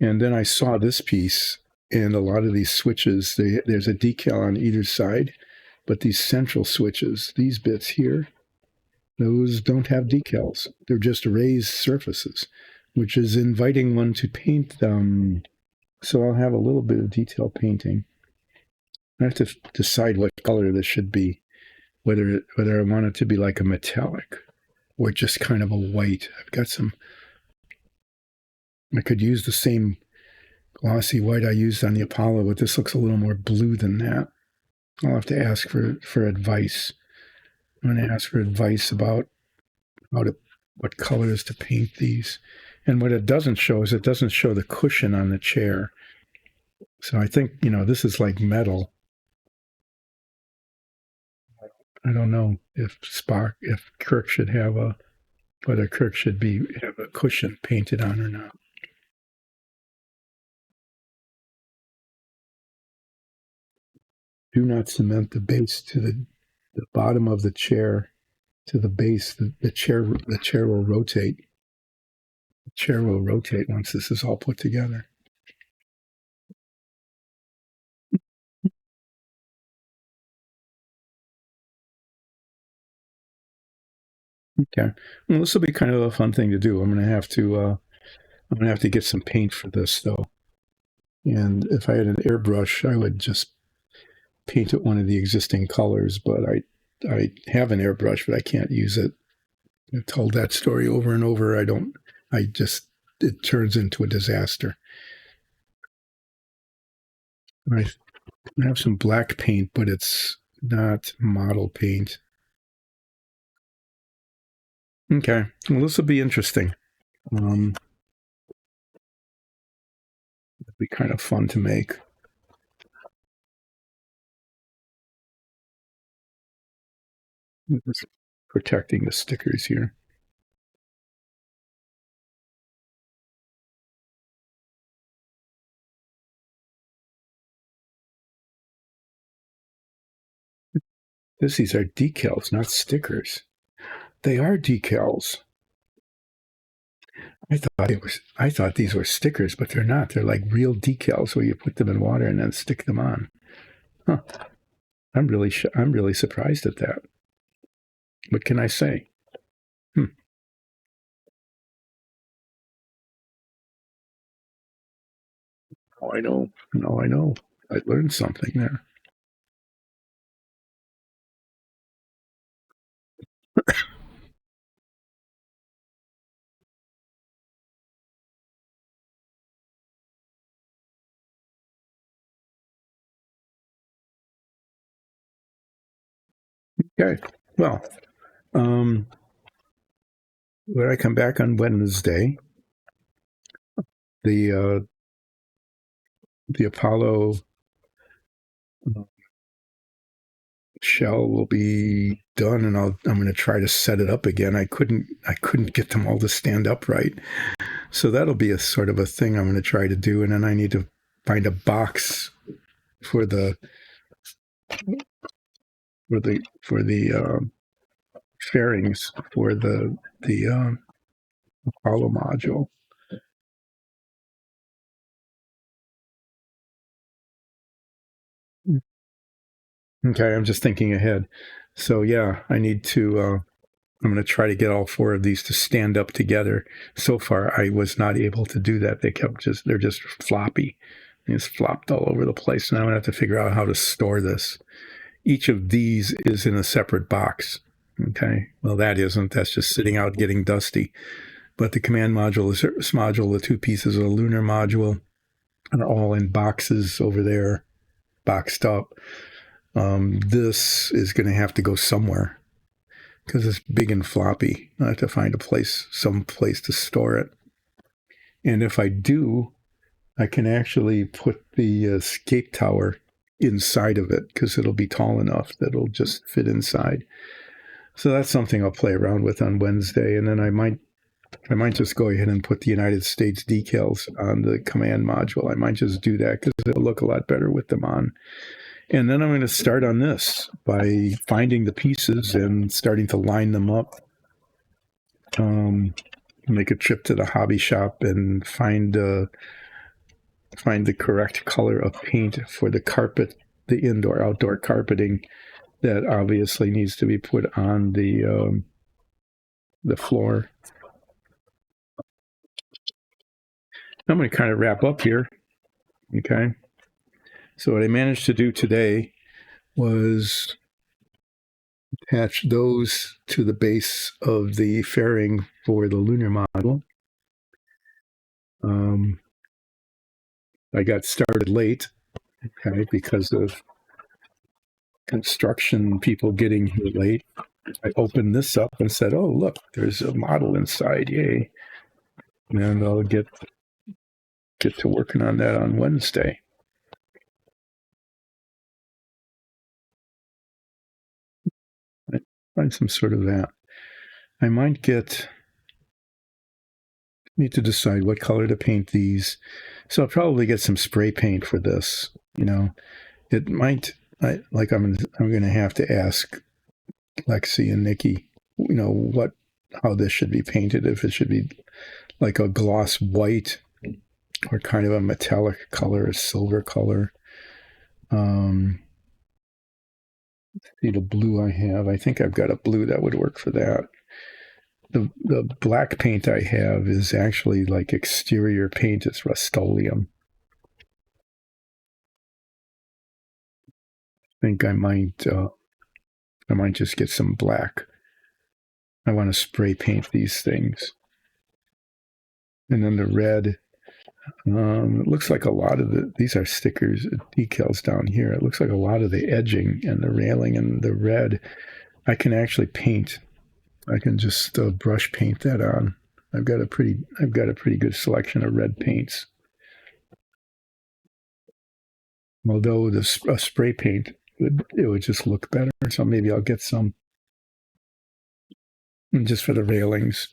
And then I saw this piece, and a lot of these switches, there's a decal on either side, but these central switches, these bits here, those don't have decals. They're just raised surfaces, which is inviting one to paint them. So I'll have a little bit of detail painting. I have to decide what color this should be, whether I want it to be like a metallic or just kind of a white. I've got some. I could use the same glossy white I used on the Apollo, but this looks a little more blue than that. I'll have to ask for advice. I'm going to ask for advice about what colors to paint these. And what it doesn't show is it doesn't show the cushion on the chair. So I think, this is like metal. I don't know if Kirk should whether Kirk should have a cushion painted on or not. Do not cement the base to the bottom of the chair to the base. The chair will rotate. The chair will rotate once this is all put together. Okay. Well, this will be kind of a fun thing to do. I'm gonna have to get some paint for this though. And if I had an airbrush, I would just paint it one of the existing colors. But I have an airbrush, but I can't use it. I've told that story over and over. I don't. I just it turns into a disaster. I have some black paint, but it's not model paint. Okay. Well, this will be interesting. It'll be kind of fun to make. Just protecting the stickers here. These are decals, not stickers. They are decals. I thought these were stickers, but they're not. They're like real decals where you put them in water and then stick them on. Huh. I'm really surprised at that. What can I say? Hmm. Oh, I know. No, I know. I learned something there. Okay. Well, when I come back on Wednesday, the Apollo shell will be done, and I'm going to try to set it up again. I couldn't get them all to stand upright, so that'll be a sort of a thing I'm going to try to do, and then I need to find a box for the fairings for the Apollo module. Okay, I'm just thinking ahead. So yeah, I need to. I'm going to try to get all four of these to stand up together. So far, I was not able to do that. They're just floppy. It's flopped all over the place. Now I'm going to have to figure out how to store this. Each of these is in a separate box. Okay. Well, that isn't. That's just sitting out getting dusty. But the command module, the service module, the two pieces of the lunar module are all in boxes over there, boxed up. This is going to have to go somewhere because it's big and floppy. I have to find some place to store it. And if I do, I can actually put the escape tower inside of it because it'll be tall enough that it'll just fit inside. So that's something I'll play around with on Wednesday. And then I might just go ahead and put the United States decals on the command module. I might just do that because it'll look a lot better with them on. And then I'm going to start on this by finding the pieces and starting to line them up. Make a trip to the hobby shop and find the correct color of paint for the carpet, the indoor-outdoor carpeting that obviously needs to be put on the floor. I'm going to kind of wrap up here. Okay. So what I managed to do today was attach those to the base of the fairing for the lunar module. I got started late, okay, because of construction people getting here late. I opened this up and said, "Oh, look, there's a model inside! Yay!" And I'll get to working on that on Wednesday. Find some sort of that. I might need to decide what color to paint these. So I'll probably get some spray paint for this. You know, it might. I'm going to have to ask Lexi and Nikki. You know how this should be painted. If it should be like a gloss white or kind of a metallic color, a silver color. See the blue I have. I think I've got a blue that would work for that. The black paint I have is actually like exterior paint. It's Rust-Oleum. I think I might just get some black. I want to spray paint these things. And then the red, it looks like a lot of these are stickers, decals down here. It looks like a lot of the edging and the railing and the red, I can actually paint. I can just brush paint that on. I've got a pretty good selection of red paints. Although the spray paint it would just look better, so maybe I'll get some just for the railings.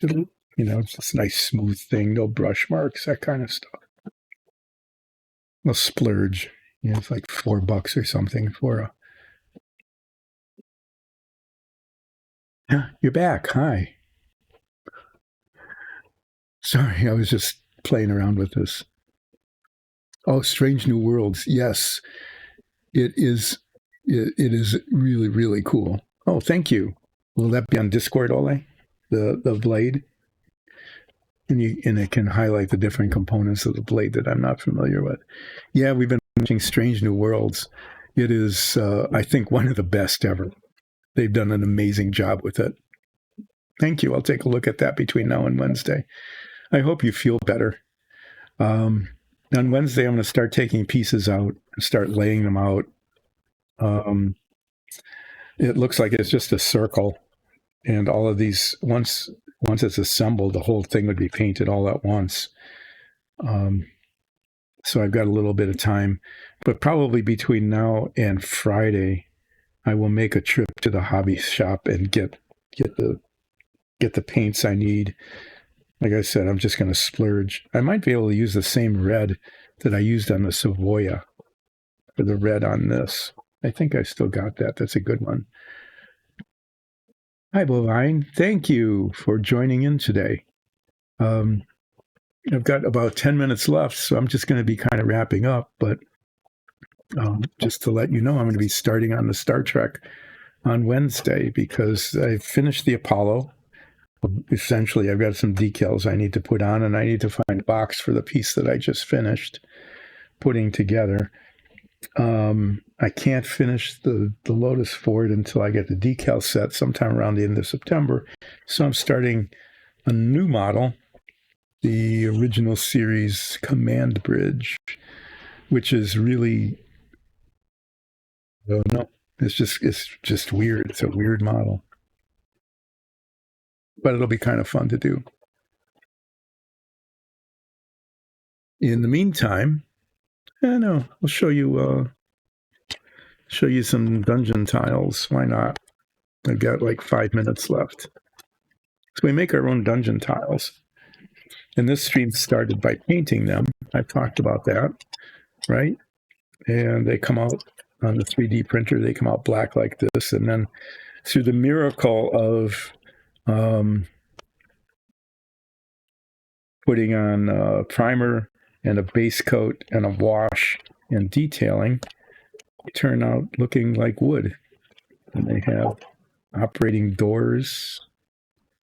It'll, it's just a nice smooth thing, no brush marks, that kind of stuff. I'll splurge. It's like $4 or something for You're back. Hi. Sorry, I was just playing around with this. Oh, Strange New Worlds. Yes, it is. It is really, really cool. Oh, thank you. Will that be on Discord, Ole? The blade? And it can highlight the different components of the blade that I'm not familiar with. Yeah, we've been watching Strange New Worlds. It is, I think, one of the best ever. They've done an amazing job with it. Thank you. I'll take a look at that between now and Wednesday. I hope you feel better. On Wednesday, I'm going to start taking pieces out and start laying them out. it looks like it's just a circle, and all of these, once it's assembled, the whole thing would be painted all at once. So I've got a little bit of time, but probably between now and Friday, I will make a trip to the hobby shop and get the paints I need. Like I said, I'm just going to splurge. I might be able to use the same red that I used on the Savoia for the red on this. I think I still got that. That's a good one. Hi, Bovine. Thank you for joining in today. I've got about 10 minutes left, so I'm just going to be kind of wrapping up. But just to let you know, I'm going to be starting on the Star Trek on Wednesday because I finished the Apollo. Essentially, I've got some decals I need to put on, and I need to find a box for the piece that I just finished putting together. I can't finish the Lotus Ford until I get the decal set sometime around the end of September. So I'm starting a new model, the original series Command Bridge, which is really, I don't know, it's just weird. It's a weird model, but it'll be kind of fun to do. In the meantime, I'll show you some dungeon tiles. Why not? I've got like 5 minutes left. So we make our own dungeon tiles. And this stream started by painting them. I talked about that, right? And they come out on the 3D printer. They come out black like this. And then through the miracle of putting on a primer and a base coat and a wash and detailing, they turn out looking like wood. And they have operating doors,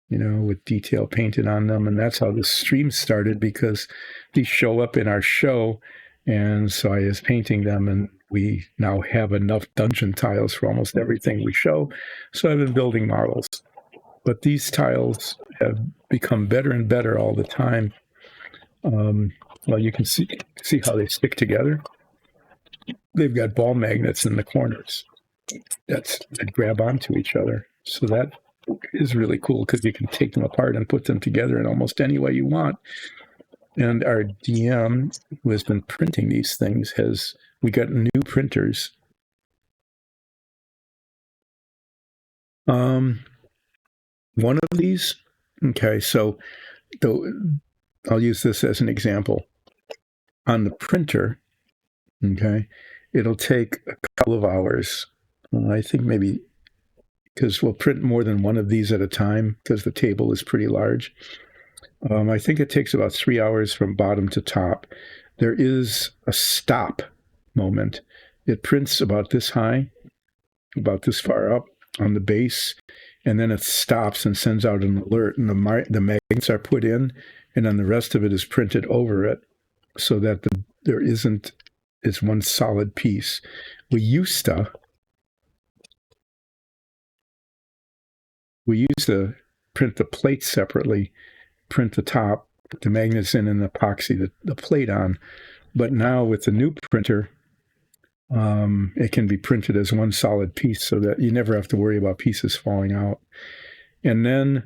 with detail painted on them. And that's how the stream started, because these show up in our show. And so I was painting them, and we now have enough dungeon tiles for almost everything we show. So I've been building models. But these tiles have become better and better all the time. Well, you can see how they stick together. They've got ball magnets in the corners that grab onto each other. So that is really cool, because you can take them apart and put them together in almost any way you want. And our DM, who has been printing these things, we got new printers. One of these, okay, so I'll use this as an example. On the printer, okay, it'll take a couple of hours. I think maybe, because we'll print more than one of these at a time, because the table is pretty large. I think it takes about 3 hours from bottom to top. There is a stop moment. It prints about this high, about this far up on the base, and then it stops and sends out an alert, and the magnets are put in, and then the rest of it is printed over it, so that it's one solid piece. We used to print the plates separately, print the top, put the magnets in, and epoxy the plate on. But now with the new printer, it can be printed as one solid piece, so that you never have to worry about pieces falling out. And then,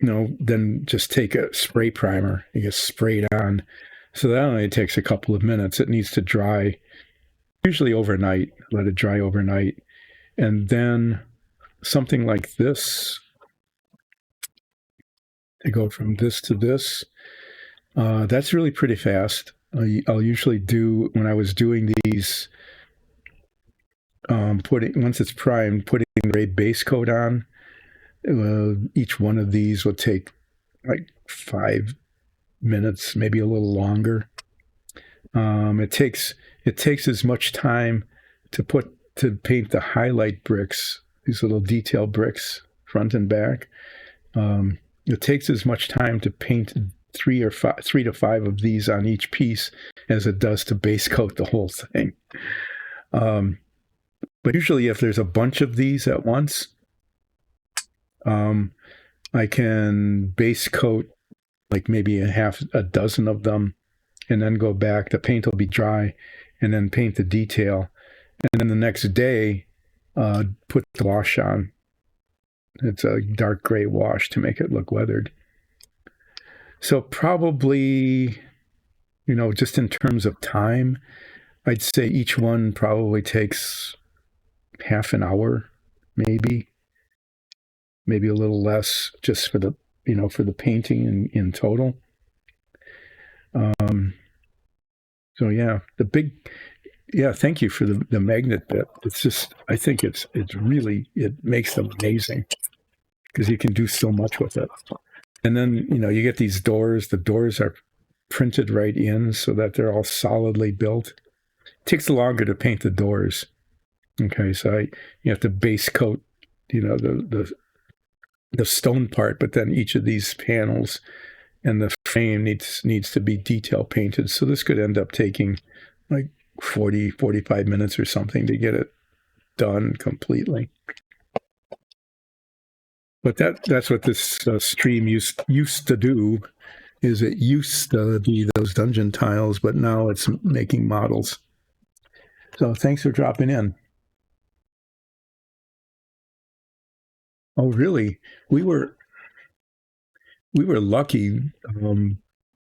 then just take a spray primer, you get sprayed on. So that only takes a couple of minutes. It needs to dry, usually overnight, let it dry overnight. And then something like this, to go from this to this, that's really pretty fast. I'll usually do, when I was doing these, once it's primed, putting the gray base coat on, each one of these will take like 5 minutes, maybe a little longer. It takes as much time to paint the highlight bricks, these little detail bricks, front and back. It takes as much time to paint 3 to 5 of these on each piece as it does to base coat the whole thing. But usually, if there's a bunch of these at once, I can base coat like maybe a dozen of them, and then go back. The paint will be dry, and then paint the detail. and then the next day, put the wash on. It's a dark gray wash to make it look weathered. So probably, just in terms of time, I'd say each one probably takes half an hour, maybe a little less, just for the painting in total. So yeah, thank you for the magnet bit. It's just, I think it makes them amazing because you can do so much with it. And then, you get these doors. The doors are printed right in so that they're all solidly built. It takes longer to paint the doors. Okay, so you have to base coat, the stone part, but then each of these panels and the frame needs to be detail painted. So this could end up taking like 45 minutes or something to get it done completely. But that's what this stream used to do. Is it used to be those dungeon tiles, but now it's making models. So thanks for dropping in. Oh, really? We were lucky.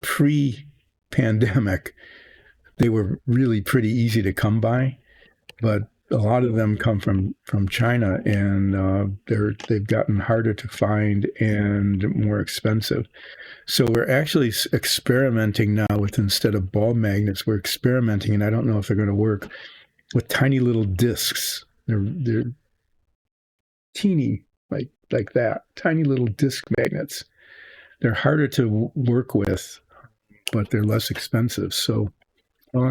Pre-pandemic, they were really pretty easy to come by, but a lot of them come from China, and they've gotten harder to find and more expensive. So we're actually experimenting now with, instead of ball magnets, we're experimenting, and I don't know if they're going to work, with tiny little discs. They're teeny, like that, tiny little disc magnets. They're harder to work with, but they're less expensive. So I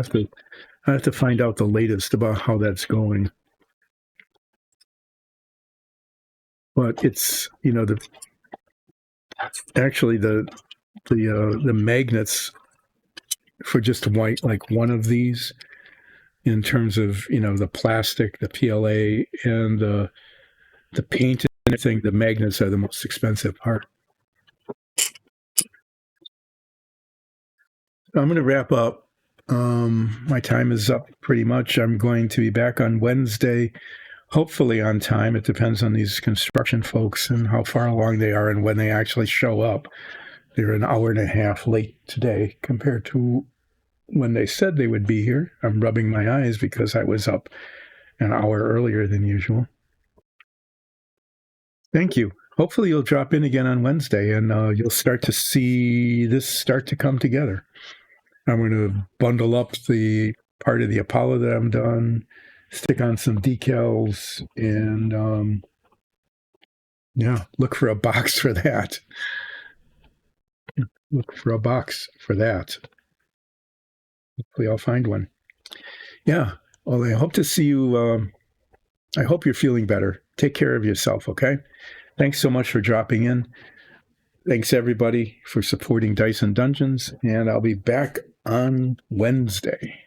have to find out the latest about how that's going. But it's, actually the magnets for just white, like one of these, in terms of, the plastic, the PLA, and the paint and everything, the magnets are the most expensive part. I'm going to wrap up. My time is up pretty much. I'm going to be back on Wednesday, hopefully on time. It depends on these construction folks and how far along they are and when they actually show up. They're an hour and a half late today compared to when they said they would be here. I'm rubbing my eyes because I was up an hour earlier than usual. Thank you. Hopefully you'll drop in again on Wednesday, and you'll start to see this start to come together. I'm going to bundle up the part of the Apollo that I'm done, stick on some decals, and look for a box for that. Look for a box for that. Hopefully I'll find one. Yeah. Well, I hope to see you. I hope you're feeling better. Take care of yourself, okay? Thanks so much for dropping in. Thanks, everybody, for supporting Dice and Dungeons, and I'll be back on Wednesday.